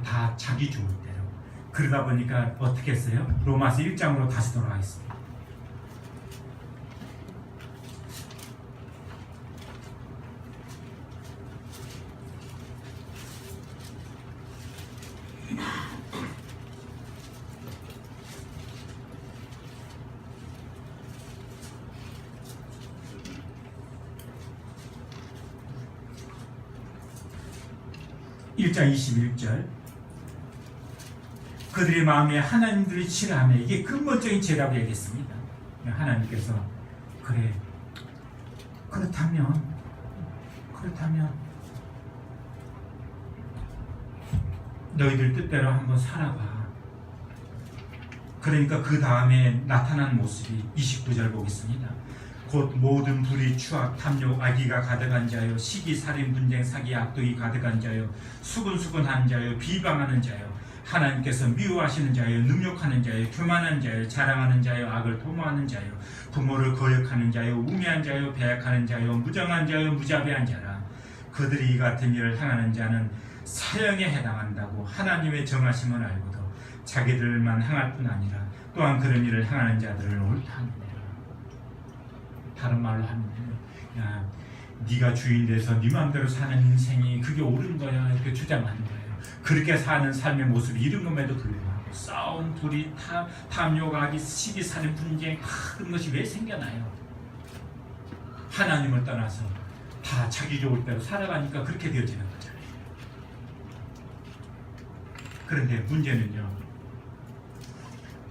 다 자기 좋을 대로. 그러다 보니까 어떻게 했어요? 로마서 1장으로 다시 돌아가겠습니다. (1장 21절) 그들의 마음에 하나님들이 싫어하며, 이게 근본적인 죄라고 얘기했습니다. 하나님께서 그래, 그렇다면 너희들 뜻대로 한번 살아봐. 그러니까 그 다음에 나타난 모습이 29절 보겠습니다. 곧 모든 불의, 추악, 탐욕, 악의가 가득한 자요, 시기, 살인, 분쟁, 사기, 악독이 가득한 자요, 수근수근한 자요, 비방하는 자요, 하나님께서 미워하시는 자요, 능욕하는 자요, 교만한 자요, 자랑하는 자요, 악을 도모하는 자요, 부모를 거역하는 자요, 우매한 자요, 배약하는 자요, 무정한 자요, 무자비한 자라. 그들이 이 같은 일을 행하는 자는 사형에 해당한다고 하나님의 정하심을 알고도 자기들만 행할 뿐 아니라 또한 그런 일을 행하는 자들을 옳다 하느니라. 다른 말로 하면, 야, 네가 주인 돼서 네 마음대로 사는 인생이 그게 옳은 거야, 이렇게 주장하는 거예요. 그렇게 사는 삶의 모습이 이런 것에도 불구하고 싸움, 불의, 탐욕, 악의, 시기, 살인, 분쟁, 그런 것이 왜 생겨나요? 하나님을 떠나서 다 자기 좋을 대로 살아가니까 그렇게 되어지는 거잖아요. 그런데 문제는요,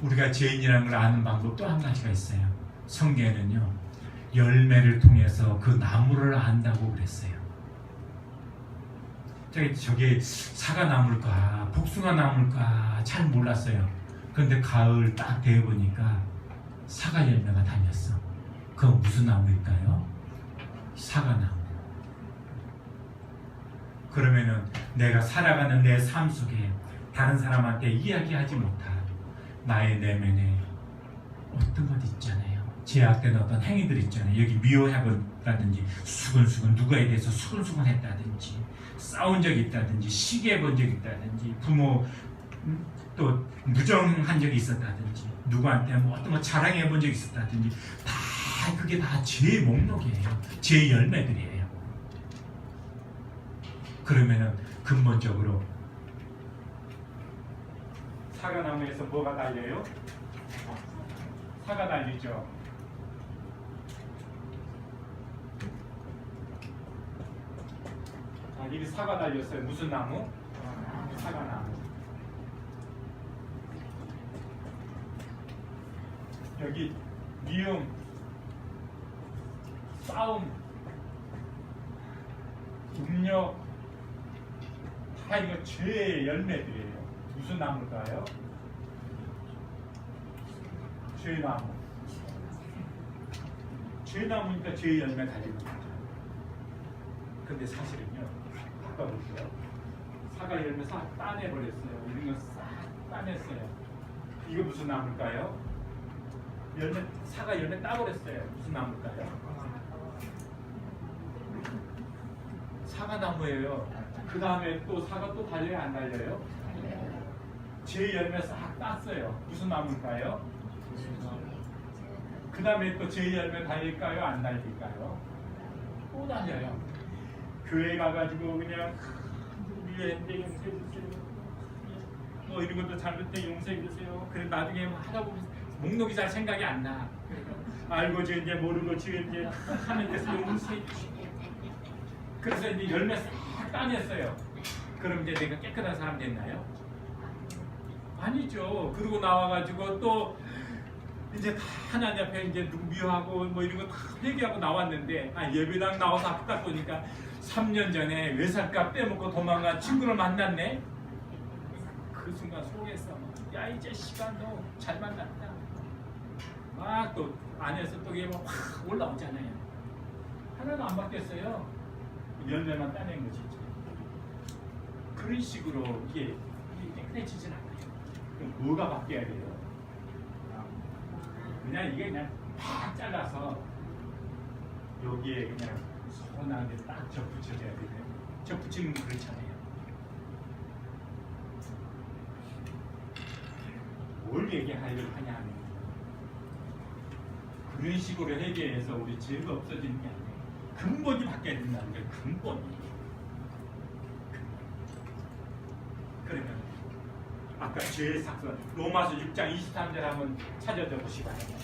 우리가 죄인이라는 걸 아는 방법 또 한 가지가 있어요. 성경에는요, 열매를 통해서 그 나무를 안다고 그랬어요. 저게 사과 나무일까 복숭아 나무일까 잘 몰랐어요. 그런데 가을 딱 되어보니까 사과 열매가 달렸어. 그건 무슨 나무일까요? 사과나무. 그러면은 내가 살아가는 내 삶 속에 다른 사람한테 이야기하지 못한 나의 내면에 어떤 것 있잖아요. 제약된 어떤 행위들 있잖아요. 여기 미워해본다든지, 수근수근 누구에 대해서 수근수근 했다든지, 싸운 적이 있다든지, 시기해본 적이 있다든지, 부모 또 무정한 적이 있었다든지, 누구한테 뭐 어떤 거 자랑해본 적이 있었다든지, 다 그게 다 죄의 목록이에요. 죄의 열매들이에요. 그러면은 근본적으로 사과나무에서 뭐가 달려요? 사과 달리죠. 자, 여기 사과 달렸어요. 무슨 나무? 사과나무. 여기 미움, 싸움, 음력, 다 이거 죄의 열매들이에요. 무슨 나무일까요? 죄나무. 죄나무니까 죄의 열매 가지고 있죠. 근데 사실은요, 아까 보세요. 사과 열매 싹 따내버렸어요. 이런 거 싹 따냈어요. 이거 무슨 나무일까요? 열매, 사과 열매 따버렸어요. 무슨 나무일까요? 사과나무예요. 그 다음에 또 사과 또 달려요? 안 달려요? 제 열매 싹 땄어요. 무슨 나무일까요? 그 다음에 또 제 열매 달릴까요? 안 달릴까요? 또 달려요. 교회 가가지고 그냥 위에인데 용서해주세요. 뭐 이런 것도 잘못돼 용서해주세요. 그래 나중에 하다 보면 목록이 잘 생각이 안 나. 알고 저 이제 모르고 지금 이제 하는 데서 용서해주시고. 그래서 이제 열매 싹 따냈어요. 그럼 이제 내가 깨끗한 사람 됐나요? 아니죠. 그러고 나와가지고 또 이제 다 하나님 앞에 이제 누비하고 뭐 이런 거 다 회개하고 나왔는데 예배당 나와서 앞에 딱 보니까 3년 전에 외상값 빼먹고 도망간 친구를 만났네. 그 순간 속에서 야 이 자식아 너 잘 만났다. 막 또 안에서 또 이게 확 올라오잖아요. 하나도 안 바뀌었어요. 열매만 따낸 것이죠. 그런 식으로 이게 깨끗해지진 않아요. 그럼 뭐가 바뀌어야 돼요? 그냥 이게 그냥 팍 잘라서 여기에 그냥 선하게 딱 접붙여줘야 돼요. 접붙이는 거 그렇잖아요. 뭘 얘기하려고 하냐 하면 그런 식으로 회개해서 우리 죄가 없어지는 게 아니에요. 근본이 바뀌어야 된다는 거예요. 근본이. 그러면 아까 죄의 삭선 로마서 6장 23절 한번 찾아줘 보시기 바랍니다.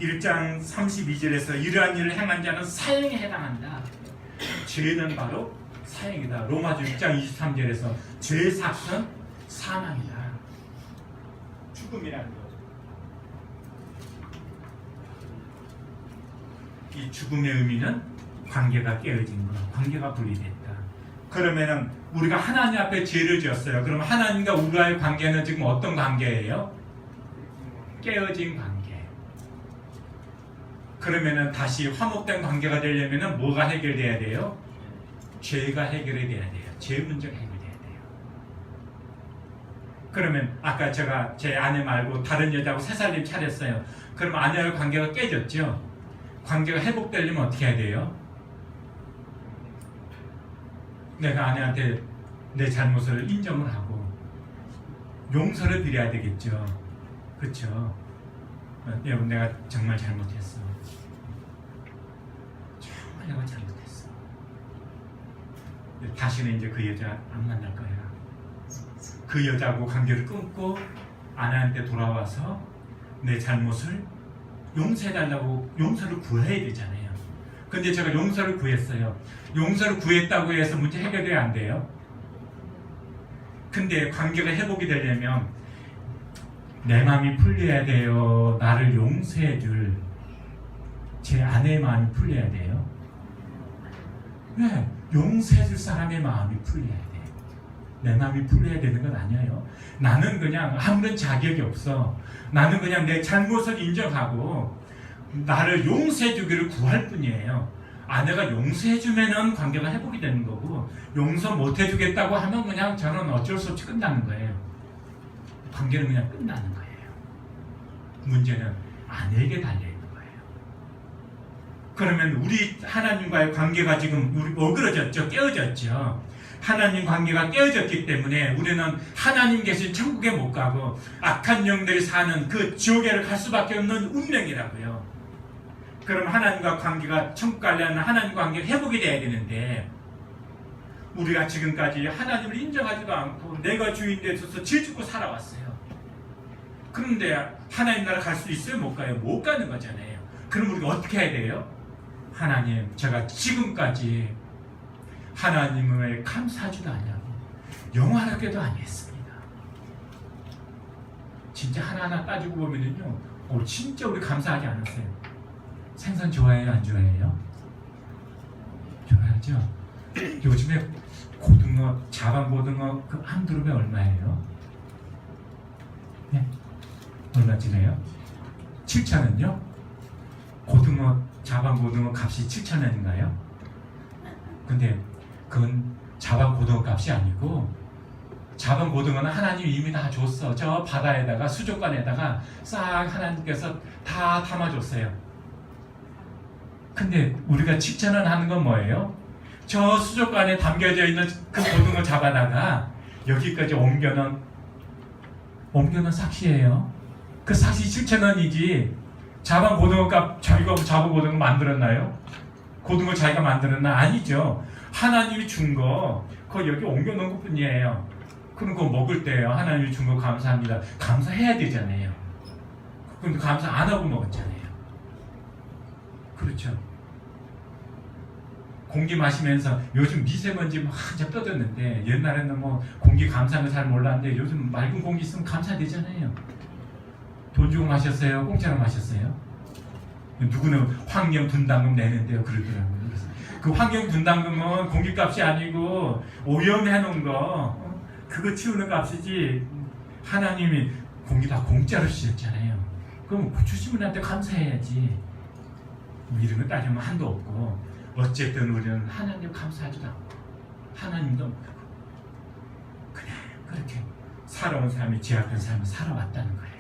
(1장 32절에서) 이러한 일을 행한 자는 사형에 해당한다. 죄는 바로 사형이다. 로마서 6장 23절에서 죄의 삭선 사망이다. 죽음이라는 거죠. 이 죽음의 의미는 관계가 깨어진 것, 관계가 분리됐다. 그러면은 우리가 하나님 앞에 죄를 지었어요. 그럼 하나님과 우리와의 관계는 지금 어떤 관계예요? 깨어진 관계. 그러면은 다시 화목된 관계가 되려면은 뭐가 해결돼야 돼요? 죄가 해결이 돼야 돼요. 죄 문제가 해결돼야 돼요. 그러면 아까 제가 제 아내 말고 다른 여자하고 새 살림 차렸어요. 그럼 아내와의 관계가 깨졌죠? 관계가 회복되려면 어떻게 해야 돼요? 내가 아내한테 내 잘못을 인정을 하고 용서를 드려야 되겠죠. 그렇죠? 여러분 내가 정말 잘못했어. 정말 내가 잘못했어. 다시는 이제 그 여자 안 만날 거야. 그 여자하고 관계를 끊고 아내한테 돌아와서 내 잘못을 용서해달라고 용서를 구해야 되잖아요. 근데 제가 용서를 구했어요. 용서를 구했다고 해서 문제 해결돼야 안 돼요. 근데 관계가 회복이 되려면 내 마음이 풀려야 돼요. 나를 용서해줄 제 아내의 마음이 풀려야 돼요. 왜? 용서해줄 사람의 마음이 풀려야 돼요. 내 마음이 풀려야 되는 건 아니에요. 나는 그냥 아무런 자격이 없어. 나는 그냥 내 잘못을 인정하고 나를 용서해주기를 구할 뿐이에요. 아내가 용서해주면은 관계가 회복이 되는 거고, 용서 못해주겠다고 하면 그냥 저는 어쩔 수 없이 끝나는 거예요. 관계는 그냥 끝나는 거예요. 문제는 아내에게 달려있는 거예요. 그러면 우리 하나님과의 관계가 지금 우리 어그러졌죠? 깨어졌죠? 하나님 관계가 깨어졌기 때문에 우리는 하나님 계신 천국에 못 가고 악한 영들이 사는 그 지옥에를 갈 수밖에 없는 운명이라고요. 그럼 하나님과 관계가 천국 가려면 하나님과 관계가 회복이 돼야 되는데 우리가 지금까지 하나님을 인정하지도 않고 내가 주인 되어서 죄 짓고 살아왔어요. 그런데 하나님 나라 갈 수 있어요? 못 가요? 못 가는 거잖아요. 그럼 우리가 어떻게 해야 돼요? 하나님, 제가 지금까지 하나님을 감사하지도 않냐고 영화롭게도 아니했습니다. 진짜 하나하나 따지고 보면은요, 진짜 우리 감사하지 않았어요. 생선 좋아해요, 안 좋아해요? 좋아하죠? 요즘에 고등어, 자반고등어 그 한 그릇에 얼마예요? 네? 얼마쯤이에요? 7,000원요? 고등어, 자반고등어 값이 7,000원인가요? 근데 그건 자반고등어 값이 아니고, 자반고등어는 하나님이 이미 다 줬어. 저 바다에다가, 수족관에다가 싹 하나님께서 다 담아줬어요. 근데 우리가 7,000원 하는 건 뭐예요? 저 수족관에 담겨져 있는 그 고등어 잡아다가 여기까지 옮겨놓은 삭시예요. 그 삭시 7,000원이지. 자반고등어 값 자기가 자반고등어 만들었나요? 고등어 자기가 만들었나? 아니죠. 하나님이 준 거 그거 여기 옮겨놓은 것 뿐이에요. 그럼 그거 먹을 때요, 하나님이 준 거 감사합니다. 감사해야 되잖아요. 근데 감사 안 하고 먹었잖아요. 그렇죠. 공기 마시면서 요즘 미세먼지 막 한참 떠졌는데, 옛날에는 뭐 공기 감사하는 거 잘 몰랐는데 요즘 맑은 공기 있으면 감사되잖아요. 돈 주고 마셨어요? 공짜로 마셨어요? 누구는 환경 분담금 내는데요 그러더라고요. 그래서 그 환경 분담금은 공기값이 아니고 오염해 놓은 거 그거 치우는 값이지, 하나님이 공기 다 공짜로 주셨잖아요. 그럼 주신 분한테 감사해야지. 뭐 이런 거 따지면 한도 없고, 어쨌든 우리는 하나님 감사하지도 않고 하나님도 모르고 그냥 그렇게 살아온 삶이, 죄악된 삶을 살아왔다는 거예요.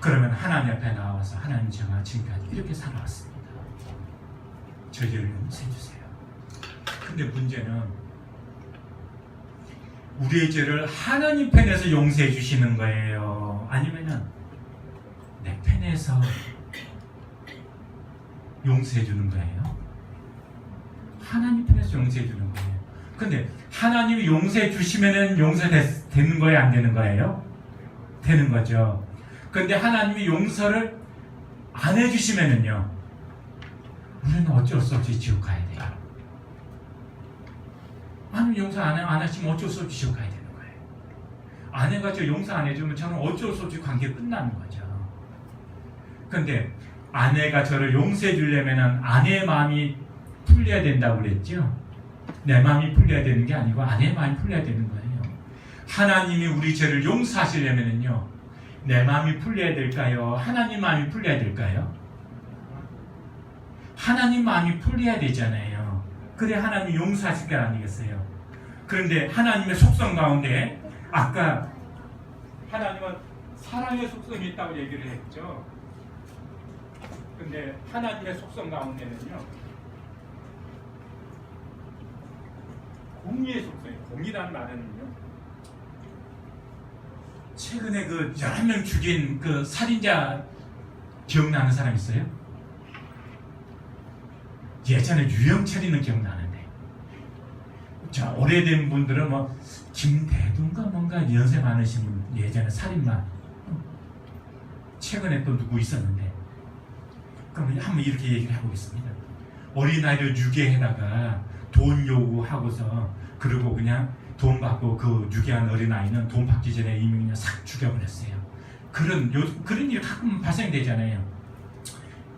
그러면 하나님 앞에 나와서, 하나님, 제가 지금까지 이렇게 살아왔습니다. 저 죄를 용서해 주세요. 근데 문제는 우리의 죄를 하나님 편에서 용서해 주시는 거예요? 아니면은 내 편에서 용서해 주는 거예요? 하나님 편에서 용서해 주는 거예요. 근데 하나님이 용서해 주시면은 용서되는 거예요? 안 되는 거예요? 되는 거죠. 근데 하나님이 용서를 안 해주시면은요, 우리는 어쩔 수 없이 지옥 가야 돼요. 하나님 용서 안 하시면 어쩔 수 없이 지옥 가야 되는 거예요. 아내가 저 용서 안 해주면 저는 어쩔 수 없이 관계 끝나는 거죠. 근데 아내가 저를 용서해 주려면 아내의 마음이 풀려야 된다고 그랬죠. 내 마음이 풀려야 되는 게 아니고 아내의 마음이 풀려야 되는 거예요. 하나님이 우리 죄를 용서하시려면은요, 내 마음이 풀려야 될까요? 하나님 마음이 풀려야 될까요? 하나님 마음이 풀려야 되잖아요. 그래 하나님 용서하실 게 아니겠어요? 그런데 하나님의 속성 가운데, 아까 하나님은 사랑의 속성이 있다고 얘기를 했죠. 근데 하나님의 속성 가운데는요, 공의의 속성이에요. 공의라는 말은요, 최근에 그 11명 죽인 그 살인자 기억나는 사람 있어요? 예전에 유영철이는 기억나는데, 자, 오래된 분들은 뭐 김대두인가 뭔가 연세 많으신 분, 예전에 살인마. 최근에 또 누구 있었는데, 그럼 한번 이렇게 얘기를 해보겠습니다. 어린아이를 유괴해다가 돈 요구하고서, 그리고 그냥 돈 받고 그 유괴한 어린아이는 돈 받기 전에 이미 그냥 싹 죽여버렸어요. 그런 일이 가끔 발생되잖아요.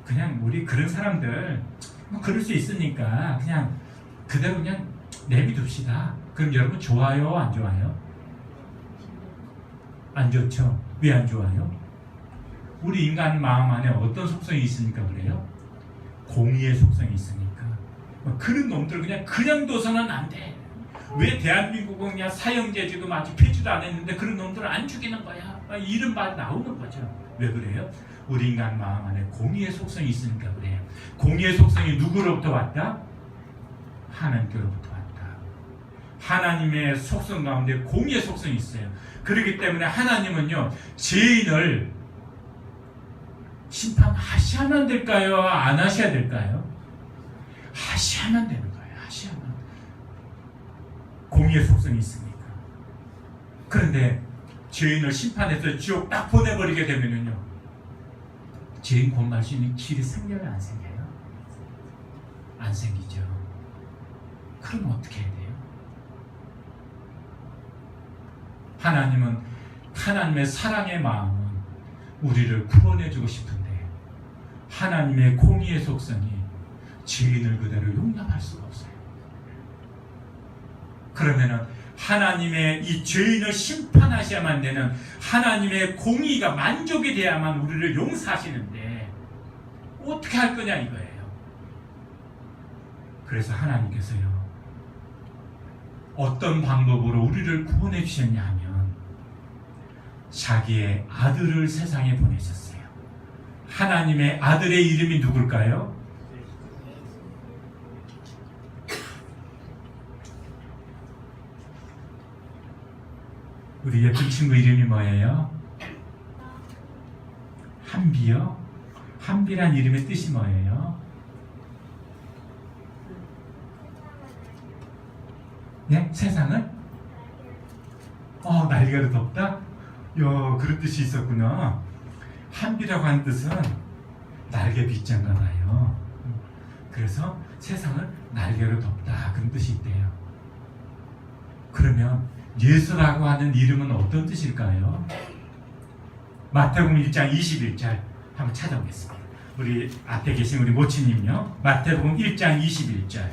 그냥 우리 그런 사람들 뭐 그럴 수 있으니까 그냥 그대로 그냥 내비둡시다. 그럼 여러분 좋아요, 안 좋아요? 안 좋죠? 왜 안 좋아요? 우리 인간 마음 안에 어떤 속성이 있으니까 그래요? 공의의 속성이 있으니까. 그런 놈들 그냥 둬서는 안 돼. 왜 대한민국은 그냥 사형제지도 아직 폐지도 안 했는데 그런 놈들을 안 죽이는 거야? 이런 말 나오는 거죠. 왜 그래요? 우리 인간 마음 안에 공의의 속성이 있으니까 그래요. 공의의 속성이 누구로부터 왔다? 하나님께로부터 왔다. 하나님의 속성 가운데 공의의 속성이 있어요. 그렇기 때문에 하나님은요, 죄인을 심판하셔야만 될까요? 안 하셔야 될까요? 하셔야만 되는 거예요. 하셔야만. 공의의 속성이 있으니까. 그런데 죄인을 심판해서 지옥 딱 보내버리게 되면은요, 죄인 고발할 수 있는 길이 생겨요, 안 생겨요? 안 생기죠. 그럼 어떻게 해야 돼요? 하나님은 하나님의 사랑의 마음은 우리를 구원해주고 싶은데 하나님의 공의의 속성이 죄인을 그대로 용납할 수가 없어요. 그러면은 하나님의 이 죄인을 심판하셔야만 되는 하나님의 공의가 만족이 돼야만 우리를 용서하시는데 어떻게 할 거냐 이거예요. 그래서 하나님께서요, 어떤 방법으로 우리를 구원해 주셨냐 하면 자기의 아들을 세상에 보내셨어요. 하나님의 아들의 이름이 누굴까요? 우리 예쁜 친구 이름이 뭐예요? 한비요? 한비란 이름의 뜻이 뭐예요? 네? 세상을? 날개로 덮다? 야, 그런 뜻이 있었구나. 한비라고 하는 뜻은 날개 빗장가 봐요. 그래서 세상을 날개로 덮다, 그런 뜻이 있대요. 그러면 예수라고 하는 이름은 어떤 뜻일까요? 마태복음 1장 21절 한번 찾아보겠습니다. 우리 앞에 계신 우리 모치님요, 마태복음 1장 21절.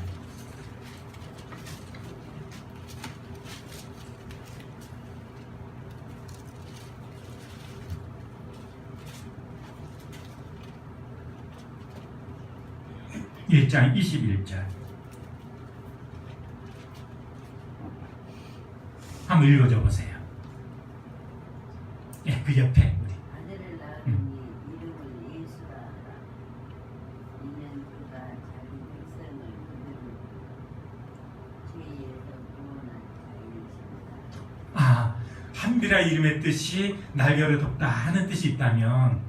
(1장 21절) 한번 읽어줘 보세요. 예, 그 옆에 우리. 아들을 낳으니 이름을 예수라 하라. 이는 그가 자기 백성을 그들을 죄에서 구원한 자이시니라. 한비라 이름의 뜻이 날개를 덮다 하는 뜻이 있다면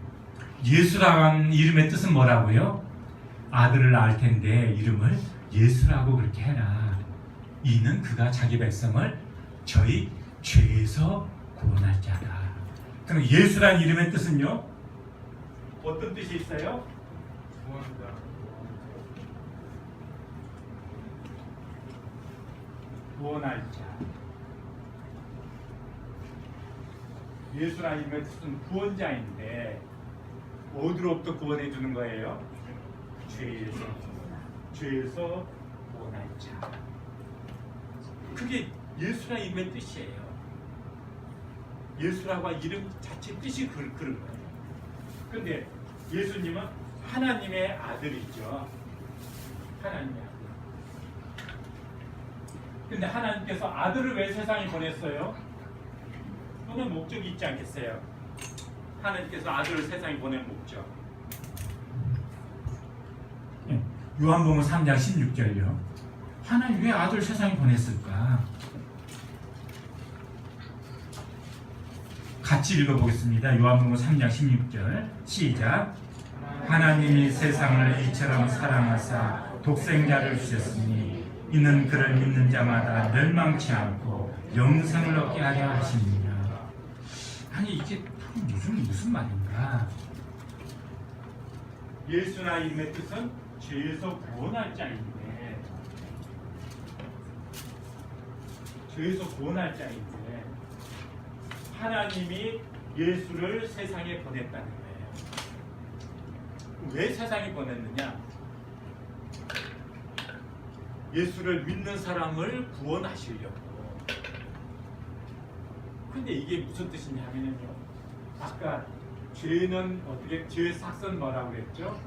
예수라고 하는 이름의 뜻은 뭐라고요? 아들을 낳을 텐데 이름을 예수라고 그렇게 해라. 이는 그가 자기 백성을 저희 죄에서 구원할 자다. 그럼 예수라는 이름의 뜻은요? 어떤 뜻이 있어요? 구원할 자. 예수라는 이름의 뜻은 구원자인데 어디로부터 구원해 주는 거예요? 죄에서 구원할 자. 그게 예수라는 이름의 뜻이에요. 예수라고 한 이름 자체 뜻이 그런 거예요. 근데 예수님은 하나님의 아들이죠. 하나님의 아들. 근데 하나님께서 아들을 왜 세상에 보냈어요? 그건 목적이 있지 않겠어요? 하나님께서 아들을 세상에 보낸 목적. 요한복음 3장 16절요. 하나님 왜 아들을 세상에 보냈을까? 같이 읽어보겠습니다. 요한복음 3장 16절 시작. 하나님이 세상을 이처럼 사랑하사 독생자를 주셨으니 이는 그를 믿는 자마다 멸망치 않고 영생을 얻게 하려 하십니다. 아니 이게 무슨 말인가? 예수나 이름의 뜻은 죄에서 구원할 자인데, 죄에서 구원할 자인데 하나님이 예수를 세상에 보냈다는 거예요. 왜 세상에 보냈느냐? 예수를 믿는 사람을 구원하시려고. 근데 이게 무슨 뜻이냐면요, 아까 죄는 어떻게, 죄의 삭선 뭐라고 그랬죠?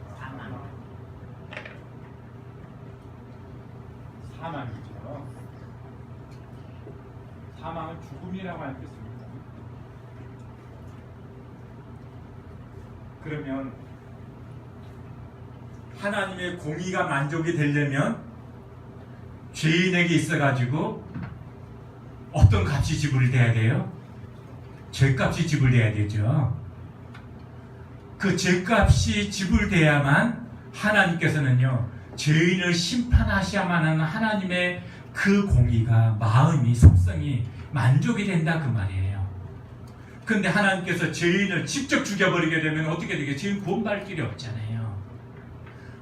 사망이죠. 사망은 죽음이라고 하는 뜻입니다. 그러면 하나님의 공의가 만족이 되려면 죄인에게 있어가지고 어떤 값이 지불돼야 돼요? 죄값이 지불돼야 되죠. 그 죄값이 지불돼야만 하나님께서는요, 죄인을 심판하셔야만 하는 하나님의 그 공의가, 마음이, 속성이 만족이 된다 그 말이에요. 근데 하나님께서 죄인을 직접 죽여버리게 되면 어떻게 되겠어요? 죄인 구원받을 길이 없잖아요.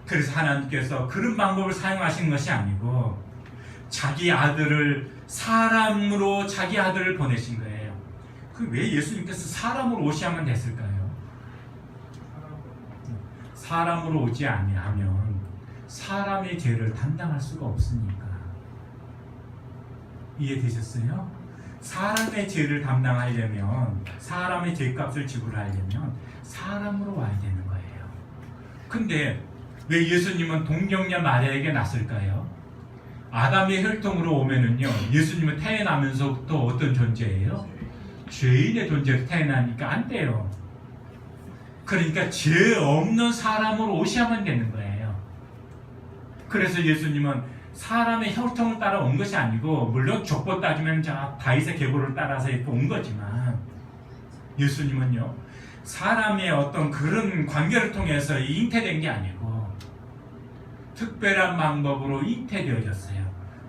그래서 하나님께서 그런 방법을 사용하신 것이 아니고 자기 아들을 사람으로 자기 아들을 보내신 거예요. 그 왜 예수님께서 사람으로 오셔야만 됐을까요? 사람으로 오지 아니하면 사람의 죄를 담당할 수가 없으니까. 이해되셨어요? 사람의 죄를 담당하려면, 사람의 죄값을 지불하려면 사람으로 와야 되는 거예요. 근데 왜 예수님은 동정녀 마리아에게 났을까요? 아담의 혈통으로 오면은요, 예수님은 태어나면서부터 어떤 존재예요? 죄인의 존재로 태어나니까 안 돼요. 그러니까 죄 없는 사람으로 오셔야만 되는 거예요. 그래서 예수님은 사람의 혈통을 따라 온 것이 아니고, 물론 족보 따지면 저 다윗의 계보를 따라서 이렇게 온 거지만, 예수님은요 사람의 어떤 그런 관계를 통해서 잉태된 게 아니고 특별한 방법으로 잉태되어졌어요.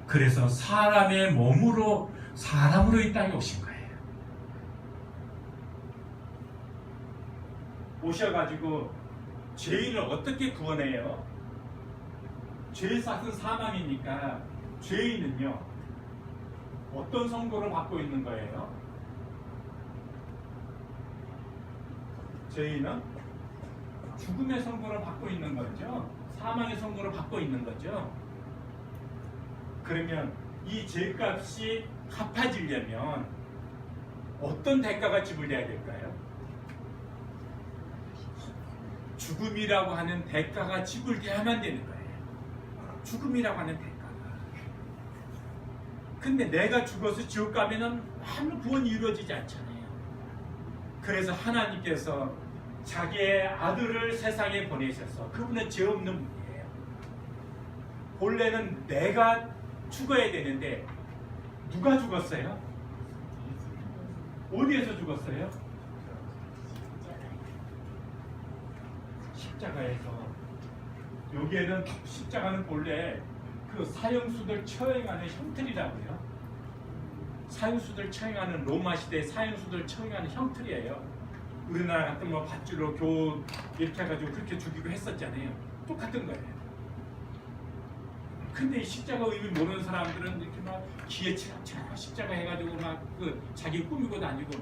그래서 사람의 몸으로 사람으로 이 땅에 오신 거예요. 오셔가지고 죄인을 어떻게 구원해요? 죄의 삭은 사망이니까 죄인은요 어떤 선고를 받고 있는 거예요? 죄인은 죽음의 선고를 받고 있는 거죠. 사망의 선고를 받고 있는 거죠. 그러면 이 죄값이 갚아지려면 어떤 대가가 지불돼야 될까요? 죽음이라고 하는 대가가 지불돼야만 되는 거예요. 죽음이라고 하는 대가가. 근데 내가 죽어서 지옥 가면은 아무 구원이 이루어지지 않잖아요. 그래서 하나님께서 자기의 아들을 세상에 보내셔서, 그분은 죄 없는 분이에요. 본래는 내가 죽어야 되는데 누가 죽었어요? 어디에서 죽었어요? 십자가에서. 여기에는 십자가는 본래 그 사형수들 처형하는 형틀이라고요. 사형수들 처형하는, 로마 시대 사형수들 처형하는 형틀이에요. 우리나라 같은 뭐 밧줄로 교 이렇게 해가지고 그렇게 죽이고 했었잖아요. 똑같은 거예요. 근데 이 십자가 의미 모르는 사람들은 이렇게 막 기에 치락치락 십자가 해가지고 막 그 자기 꾸미고 다니고,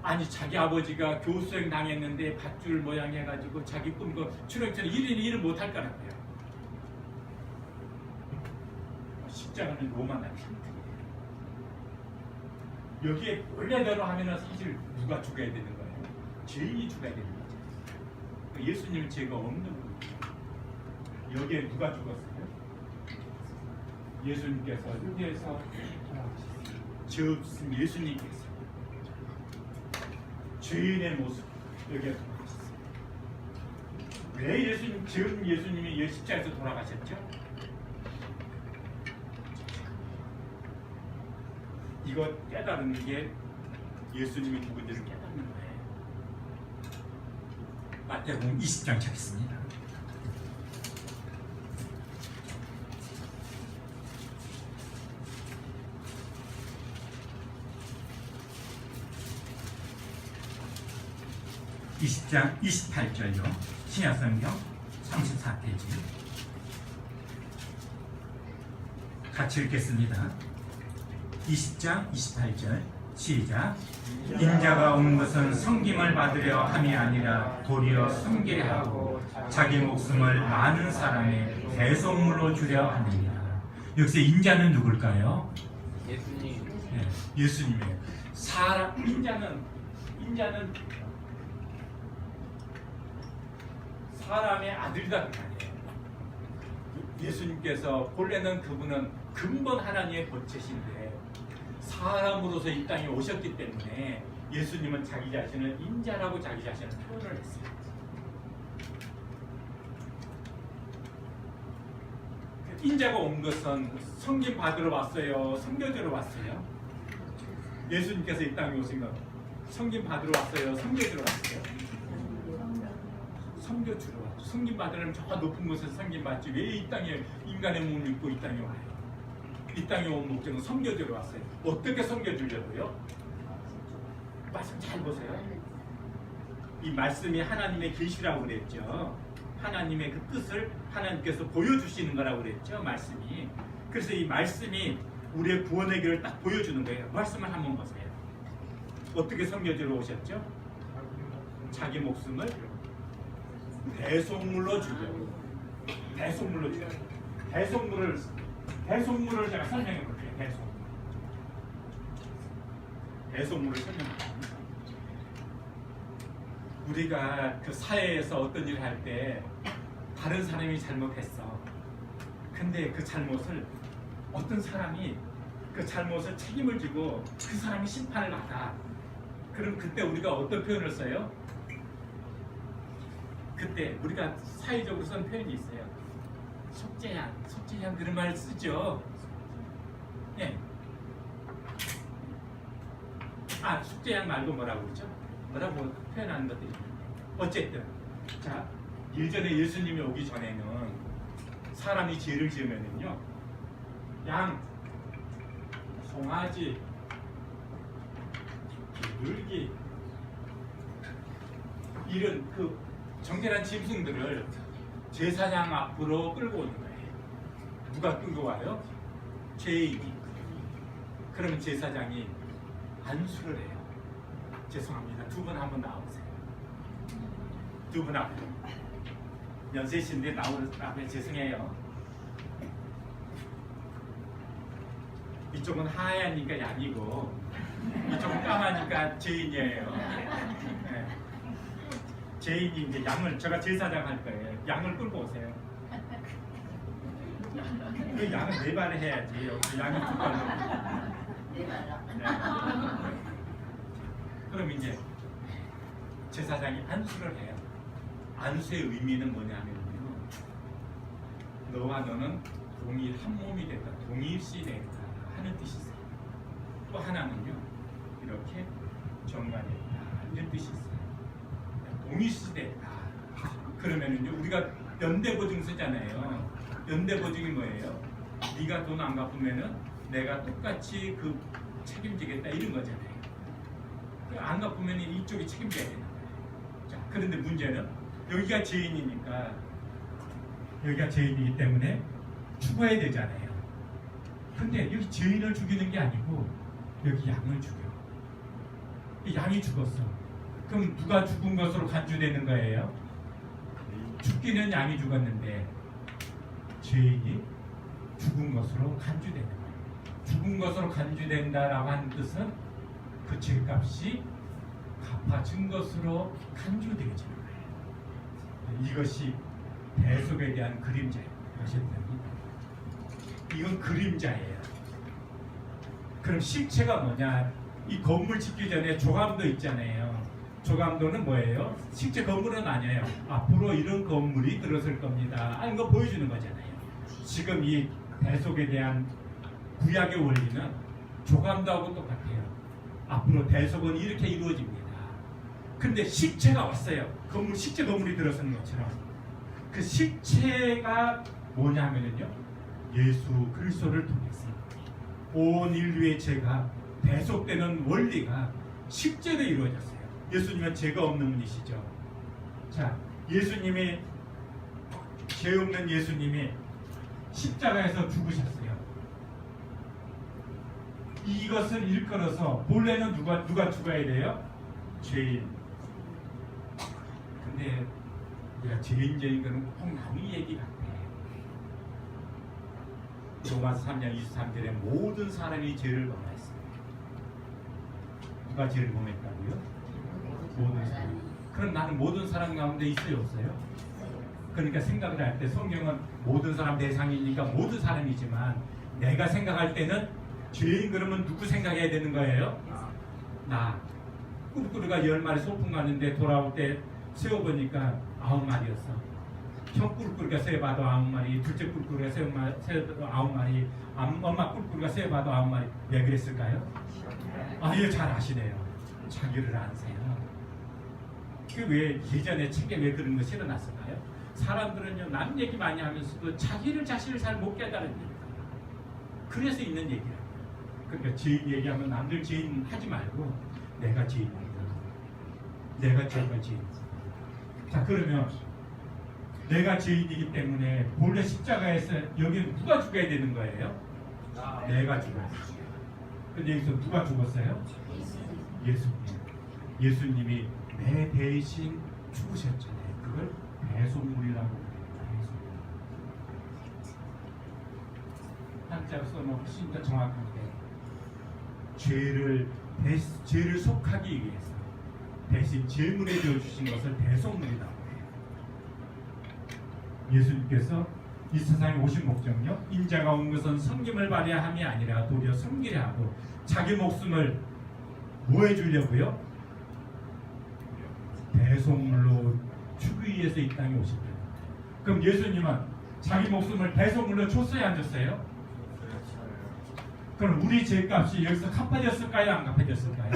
아니 자기 아버지가 교수형 당했는데 밧줄 모양 해가지고 자기 꾸미고 출렁출렁 일을 못할 거란 거예요. 십자가는 로마 나라 형틀이에요. 여기에 원래대로 하면은 사실 누가 죽어야 되는 거예요? 죄인이 죽어야 되는 거죠. 예수님은 죄가 없는 분이에요. 여기에 누가 죽었어요? 예수님께서 여기에서 죄 없음 예수님께서 죄인의 모습 여기에 돌아가셨어요. 왜 죄 없는 예수님이 십자가에서 돌아가셨죠? 이거 깨달은 게 예수님이 누군지를 깨닫는 거예요. 마태복음 20장 찾겠습니다. (20장) 28절요. 신약성경 34페이지 같이 읽겠습니다. 20장 28절 시작. 인자가 온 것은 섬김을 받으려 함이 아니라 도리어 섬기려 하고 자기 목숨을 많은 사람의 대속물로 주려 함이니라. 여기서 인자는 누굴까요? 예수님. 네, 예수님이에요. 인자는 사람의 아들이다 그 말이에요. 예수님께서 본래는 그분은 근본 하나님의 본체신데 사람으로서 이 땅에 오셨기 때문에 예수님은 자기 자신을 인자라고 자기 자신을 표현을 했어요. 인자가 온 것은 섬김 받으러 왔어요? 섬겨주러 왔어요? 예수님께서 이 땅에 오신 건 섬김 받으러 왔어요? 섬겨주러 왔어요? 섬겨주러 왔죠. 섬김 받으려면 저 높은 곳에서 섬김 받지 왜 이 땅에 인간의 몸을 입고 이 땅에 와요? 이 땅에 온 목적은 섬겨주러 왔어요. 어떻게 섬겨주려고요? 말씀 잘 보세요. 이 말씀이 하나님의 계시라고 그랬죠. 하나님의 그 뜻을 하나님께서 보여주시는 거라고 그랬죠. 말씀이. 그래서 이 말씀이 우리의 구원의 길을 딱 보여주는 거예요. 말씀을 한번 보세요. 어떻게 섬겨주러 오셨죠? 자기 목숨을 대속물로 주려고. 대속물로 주려고. 대속물을 제가 설명해 볼게요. 대속물을 설명해 볼게요. 우리가 그 사회에서 어떤 일을 할 때 다른 사람이 잘못했어. 근데 그 잘못을 어떤 사람이 그 잘못을 책임을 지고 그 사람이 심판을 받아. 그럼 그때 우리가 어떤 표현을 써요? 그때 우리가 사회적으로 쓴 표현이 있어요. 속죄양 그런 말을 쓰죠. 예. 속죄양 말고 뭐라고 그러죠? 뭐라고 표현하는 것들이 있는데 어쨌든 자 일전에 예수님이 오기 전에는 사람이 죄를 지으면은요 양, 송아지, 물기 이런 그 정결한 짐승들을 제사장 앞으로 끌고 오는 거예요. 누가 끌고 와요? 죄인이. 그러면 제사장이 안수를 해요. 죄송합니다. 두 분 한번 나오세요. 두 분 앞에. 연세신데 나오는 앞에 죄송해요. 이쪽은 하얘니까 양이고 이쪽은 까마니까 죄인이에요. 네. 죄인이 이제 양을 제가 제사장 할 거예요. 양을 끌고 오세요. 그 양은 네 발을 해야지. 양이 두 발로. 네. 그럼 이제 제사장이 안수를 해요. 안수의 의미는 뭐냐면요. 너와 너는 동일 한 몸이 됐다. 동일시 됐다 하는 뜻이 있어요. 또 하나는요. 이렇게 정관했다 이런 뜻이 있어요. 동일시 됐다. 그러면은요. 우리가 연대보증 쓰잖아요. 연대보증이 뭐예요? 네가 돈 안 갚으면은 내가 똑같이 그 책임지겠다 이런 거잖아요. 안 갚으면 이쪽이 책임져야 되는 거예요. 자, 그런데 문제는 여기가 죄인이니까 여기가 죄인이기 때문에 죽어야 되잖아요. 근데 여기 죄인을 죽이는 게 아니고 여기 양을 죽여. 이 양이 죽었어. 그럼 누가 죽은 것으로 간주되는 거예요? 죽기는 양이 죽었는데 죄인이 죽은 것으로 간주되는 거예요. 죽은 것으로 간주된다라고 하는 뜻은 그 죄값이 갚아진 것으로 간주되어지는 거예요. 이것이 대속에 대한 그림자예요. 이건 그림자예요. 그럼 실체가 뭐냐? 이 건물 짓기 전에 조감도 있잖아요. 조감도는 뭐예요? 실제 건물은 아니에요. 앞으로 이런 건물이 들어설 겁니다. 하는 거 보여주는 거잖아요. 지금 이 대속에 대한 구약의 원리는 조감도하고 똑같아요. 앞으로 대속은 이렇게 이루어집니다. 근데 실체가 왔어요. 건물, 실제 건물이 들어서는 것처럼. 그 실체가 뭐냐면요. 예수 그리스도를 통해서 온 인류의 죄가 대속되는 원리가 실제로 이루어졌어요. 예수님은 죄가 없는 분이시죠. 자, 예수님이 죄 없는 예수님이 십자가에서 죽으셨어요. 이것을 일컬어서 본래는 누가 죽어야 돼요? 죄인. 근데 우리가 죄인 거는 꼭 남의 얘기 같아. 로마서 3장 23절에 모든 사람이 죄를 범했습니다. 누가 죄를 범했다고요? 모든 사람. 그럼 나는 모든 사람 가운데 있어요, 없어요? 그러니까 생각을 할 때 성경은 모든 사람 대상이니까 모든 사람이지만 내가 생각할 때는 죄인 그러면 누구 생각해야 되는 거예요? 나. 꾸르꾸르가 10마리 소풍 갔는데 돌아올 때 세어보니까 9마리였어. 형 꾸르꾸르가 세어봐도 9마리, 둘째 꾸르꾸르가 세어봐도 9마리, 엄마 꾸르꾸르가 세어봐도 9마리. 왜 그랬을까요? 이거 잘 아시네요. 자기를 아세요. 그 왜 예전에 책에 왜 그런 것이 일어났을까요? 사람들은요 남 얘기 많이 하면서도 자신을 잘 못 깨달은 얘기예요. 그래서 있는 얘기예요. 그러니까 죄인 얘기하면 남들 죄인 하지 말고 내가 죄인이다. 내가 죄가 죄인. 자, 그러면 내가 죄인이기 때문에 본래 십자가에서 여기는 누가 죽어야 되는 거예요? 내가 죽어야 돼요. 근데 여기서 누가 죽었어요? 예수님. 예수님이 내 대신 죽으셨잖아요. 그걸 배속물이라고 그래요. 한자로 써면 훨씬 더 정확한데 죄를 속하기 위해서 대신 제물에 되어 주신 것을 배속물이라고 해요. 예수님께서 이 세상에 오신 목적은요, 인자가 온 것은 성김을 발휘 함이 아니라 도리어 섬기려 하고 자기 목숨을 뭐 해주려고요? 배송물로 주기 위해서 이 땅에 오신 거예요. 그럼 예수님은 자기 목숨을 배송물로 줬어요, 안 줬어요? 그럼 우리 죄값이 여기서 갚아졌을까요, 안 갚아졌을까요?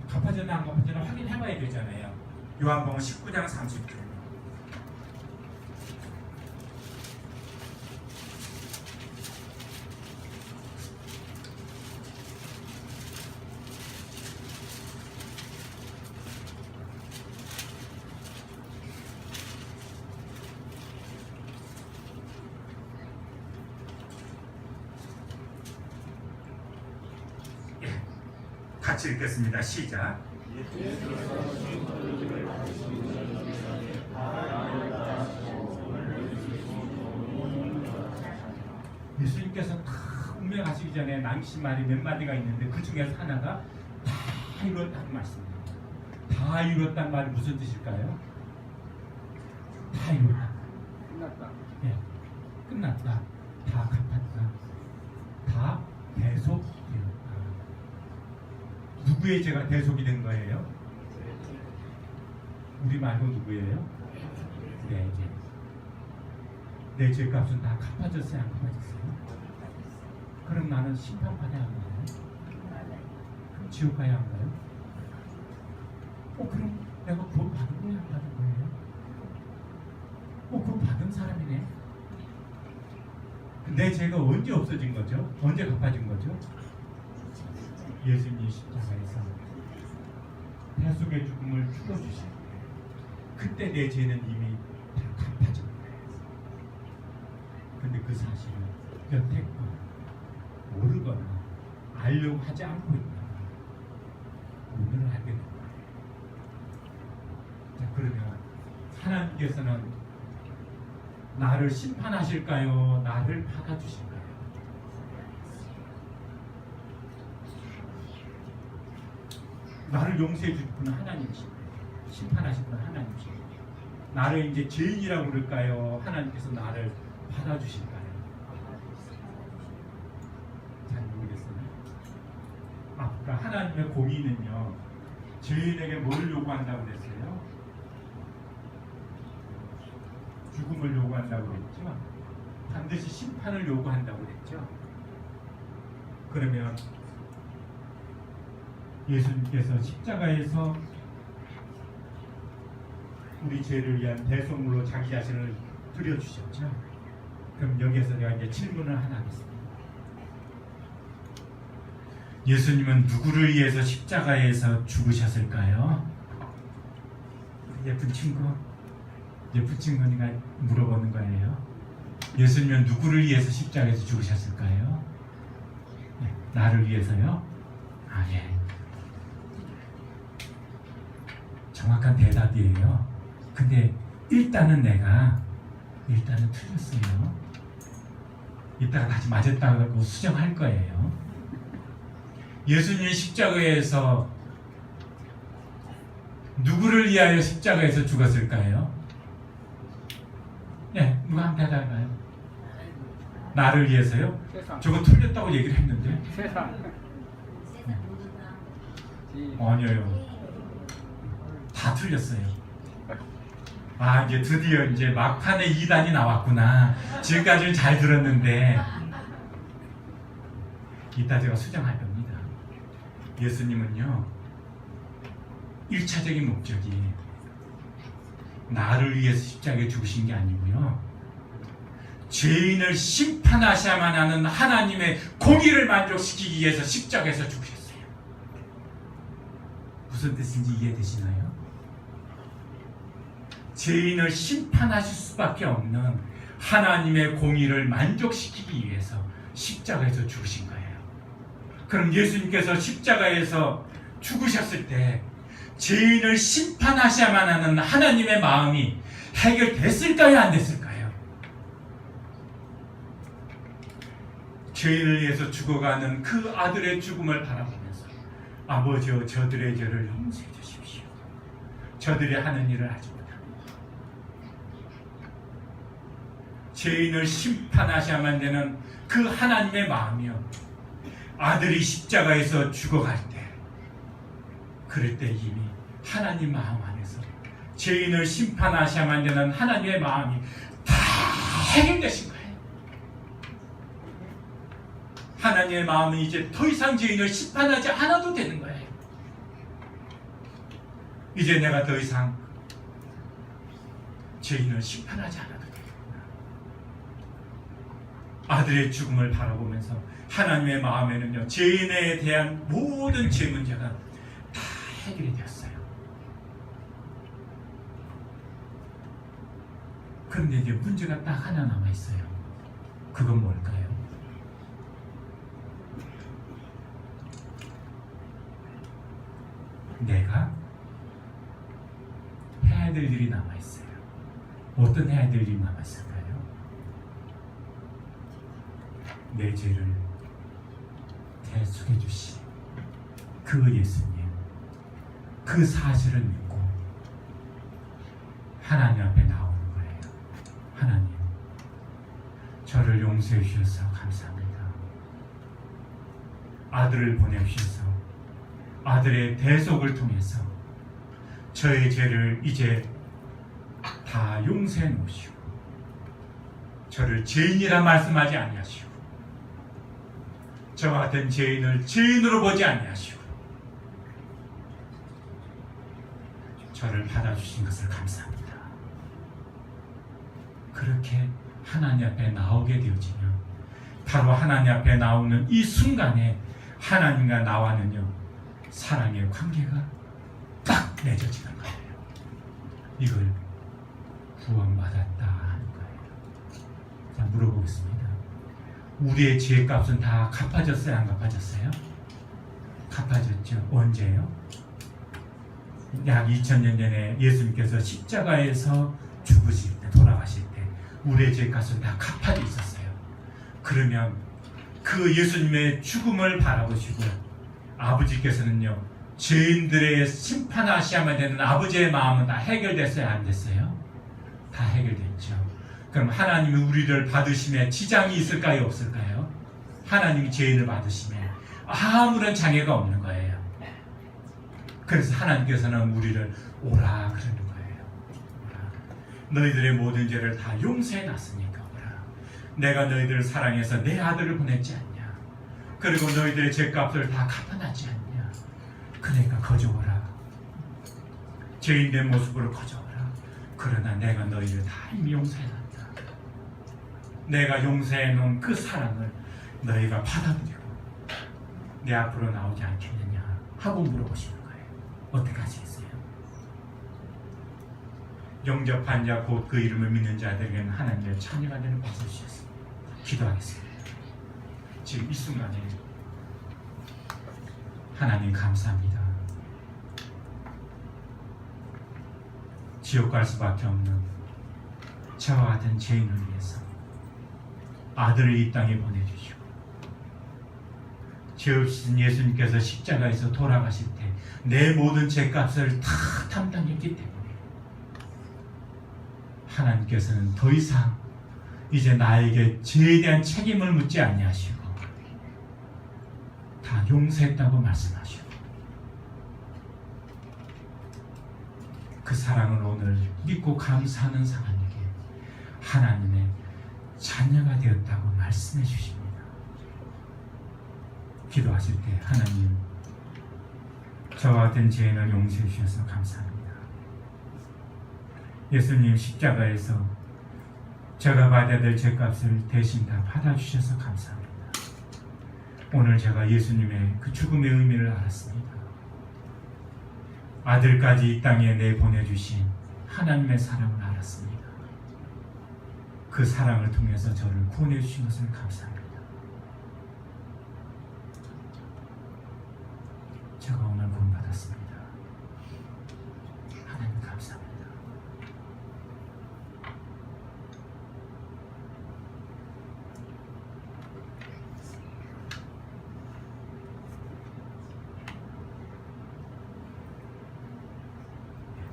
갚아졌나 안 갚아졌나 확인해봐야 되잖아요. 요한복음 19장 30절. 같이 읽겠습니다. 시작. 예수님께서 다 운명하시기 전에 낭심말이 몇 마디가 있는데 그 중에서 하나가 다 이뤘다는 말씀입니다. 다 이뤘다는 말이 무슨 뜻일까요? 다 이뤘다. 끝났다. 예, 끝났다. 다 갚았다. 다 대속되었다. 누구의 죄가 대속이 된 거예요? 우리 말고 누구예요? 내 죄. 내 죄값은 다 갚아졌어요, 안 갚아졌어요? 그럼 나는 심판받아야 하나요? 그럼 지옥 가야 하나요? 그럼 내가 구원 받은 거야, 안 받은 거예요? 그럼 받은 사람이네. 내 죄가 언제 없어진 거죠? 언제 갚아진 거죠? 예수님이 십자가에서 대속의 죽음을 죽어주신 그때 내 죄는 이미 다 갚아진 거예요. 근데 그 사실을 여태껏 모르거나 알려고 하지 않고 있다가 오늘 알게 된 거예요. 자, 그러면 하나님께서는 나를 심판하실까요? 나를 받아주실까요? 나를 용서해 주실 분은 하나님이십니다. 심판하실 분은 하나님이십니다. 나를 이제 죄인이라고 그럴까요? 하나님께서 나를 받아주실까요? 잘 모르겠어요. 그러니까 하나님의 공의는요, 죄인에게 뭘 요구한다고 그랬어요? 죽음을 요구한다고 그랬죠. 반드시 심판을 요구한다고 그랬죠. 그러면 예수님께서 십자가에서 우리 죄를 위한 대속물로 자기 자신을 드려주셨죠. 그럼 여기에서 내가 이제 질문을 하나 하겠습니다. 예수님은 누구를 위해서 십자가에서 죽으셨을까요? 예쁜 친구니까 물어보는 거예요. 예수님은 누구를 위해서 십자가에서 죽으셨을까요? 네, 나를 위해서요? 예. 정확한 대답이에요. 근데 일단은 틀렸어요. 이따가 다시 맞았다고 수정할 거예요. 예수님이 십자가에서 누구를 위하여 십자가에서 죽었을까요? 네, 누가 한번 대답해봐요. 나를 위해서요? 저거 틀렸다고 얘기를 했는데. 세상. 아니에요. 다 틀렸어요. 이제 드디어 이제 막판에 2단이 나왔구나. 지금까지는 잘 들었는데 이따 제가 수정할 겁니다. 예수님은요, 1차적인 목적이 나를 위해서 십자가에 죽으신 게 아니고요, 죄인을 심판하셔야만 하는 하나님의 공의를 만족시키기 위해서 십자가에서 죽으셨어요. 무슨 뜻인지 이해되시나요? 죄인을 심판하실 수밖에 없는 하나님의 공의를 만족시키기 위해서 십자가에서 죽으신 거예요. 그럼 예수님께서 십자가에서 죽으셨을 때 죄인을 심판하셔야만 하는 하나님의 마음이 해결됐을까요? 안 됐을까요? 죄인을 위해서 죽어가는 그 아들의 죽음을 바라보면서 아버지여 저들의 죄를 용서해 주십시오. 저들이 하는 일을 하지 못합니다. 죄인을 심판하셔야만 되는 그 하나님의 마음이요, 아들이 십자가에서 죽어갈 때, 그럴 때 이미 하나님 마음 안에서 죄인을 심판하셔야만 되는 하나님의 마음이 다 해결되신 거예요. 하나님의 마음은 이제 더 이상 죄인을 심판하지 않아도 되는 거예요. 이제 내가 더 이상 죄인을 심판하지 않아도 되겠구나. 아들의 죽음을 바라보면서 하나님의 마음에는요, 죄인에 대한 모든 죄 문제가 다 해결이 되었어요. 그런데 이제 문제가 딱 하나 남아있어요. 그건 뭘까요? 내가 해야 될 일이 남아있어요. 어떤 해야 될 일이 남아있을까요? 내 죄를 대속해 주신 그 예수님, 그 사실을 믿고 하나님 앞에 나오는 거예요. 하나님, 저를 용서해 주셔서 감사합니다. 아들을 보내주셔서 아들의 대속을 통해서 저의 죄를 이제 다 용서해 놓으시고 저를 죄인이라 말씀하지 아니하시고 저와 같은 죄인을 죄인으로 보지 아니하시고 저를 받아주신 것을 감사합니다. 그렇게 하나님 앞에 나오게 되어지면 바로 하나님 앞에 나오는 이 순간에 하나님과 나와는요, 사랑의 관계가 딱 맺어지는 거예요. 이걸 구원받았다 하는 거예요. 자, 물어보겠습니다. 우리의 죄값은 다 갚아졌어요? 안 갚아졌어요? 갚아졌죠. 언제요? 약 2000년 전에 예수님께서 십자가에서 죽으실 때, 돌아가실 때 우리의 죄값은 다 갚아져 있었어요. 그러면 그 예수님의 죽음을 바라보시고 아버지께서는요, 죄인들의 심판하셔야만 되는 아버지의 마음은 다 해결됐어요? 안 됐어요? 다 해결됐죠. 그럼 하나님이 우리를 받으심에 지장이 있을까요? 없을까요? 하나님이 죄인을 받으심에 아무런 장애가 없는 거예요. 그래서 하나님께서는 우리를 오라 그러는 거예요. 오라. 너희들의 모든 죄를 다 용서해 놨으니까 오라. 내가 너희들을 사랑해서 내 아들을 보냈지 않냐. 그리고 너희들의 죄값을 다 갚아놨지 않냐. 그러니까 거저오라. 죄인된 모습으로 거저오라. 그러나 내가 너희를 다 이미 용서해놨다. 내가 용서해놓은 그 사랑을 너희가 받아들이고 내 앞으로 나오지 않겠느냐 하고 물어보시는 거예요. 어떻게 하시겠어요? 영접한 자 곧 그 이름을 믿는 자들에게는 하나님의 자녀가 되는 것을 주셨습니다. 기도하겠습니다. 지금 이 순간에 하나님 감사합니다. 지옥 갈 수밖에 없는 저와 같은 죄인을 위해서 아들을 이 땅에 보내주시고 죄 없으신 예수님께서 십자가에서 돌아가실 때 내 모든 죄값을 다 담당했기 때문에 하나님께서는 더 이상 이제 나에게 죄에 대한 책임을 묻지 아니하시고 다 용서했다고 말씀하시고 그 사랑을 오늘 믿고 감사하는 사람에게 하나님의 자녀가 되었다고 말씀해 주십니다. 기도하실 때 하나님, 저와 같은 죄인을 용서해 주셔서 감사합니다. 예수님 십자가에서 제가 받아야 될 죄값을 대신 다 받아주셔서 감사합니다. 오늘 제가 예수님의 그 죽음의 의미를 알았습니다. 아들까지 이 땅에 내보내주신 하나님의 사랑을 알았습니다. 그 사랑을 통해서 저를 구원해 주신 것을 감사합니다. 제가 오늘 구원받았습니다. 하나님 감사합니다.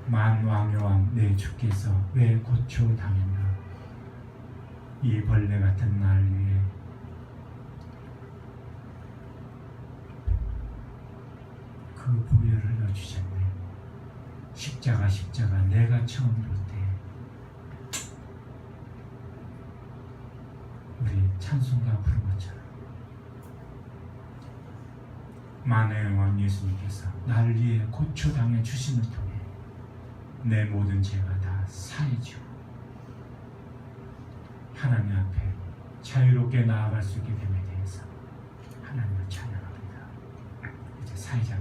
만왕의 내 주께서 왜 고초당했나? 이 벌레 같은 날 위해 그 보혈을 넣어주셨네. 십자가 내가 처음 볼 때 우리 찬송가 부른 것처럼 만왕의 왕 예수님께서 날 위해 고초당해 주심을 통해 내 모든 죄가 다 사해지고 하나님 앞에 자유롭게 나아갈 수 있게 됨에 대해서 하나님을 찬양합니다. 이제 사회자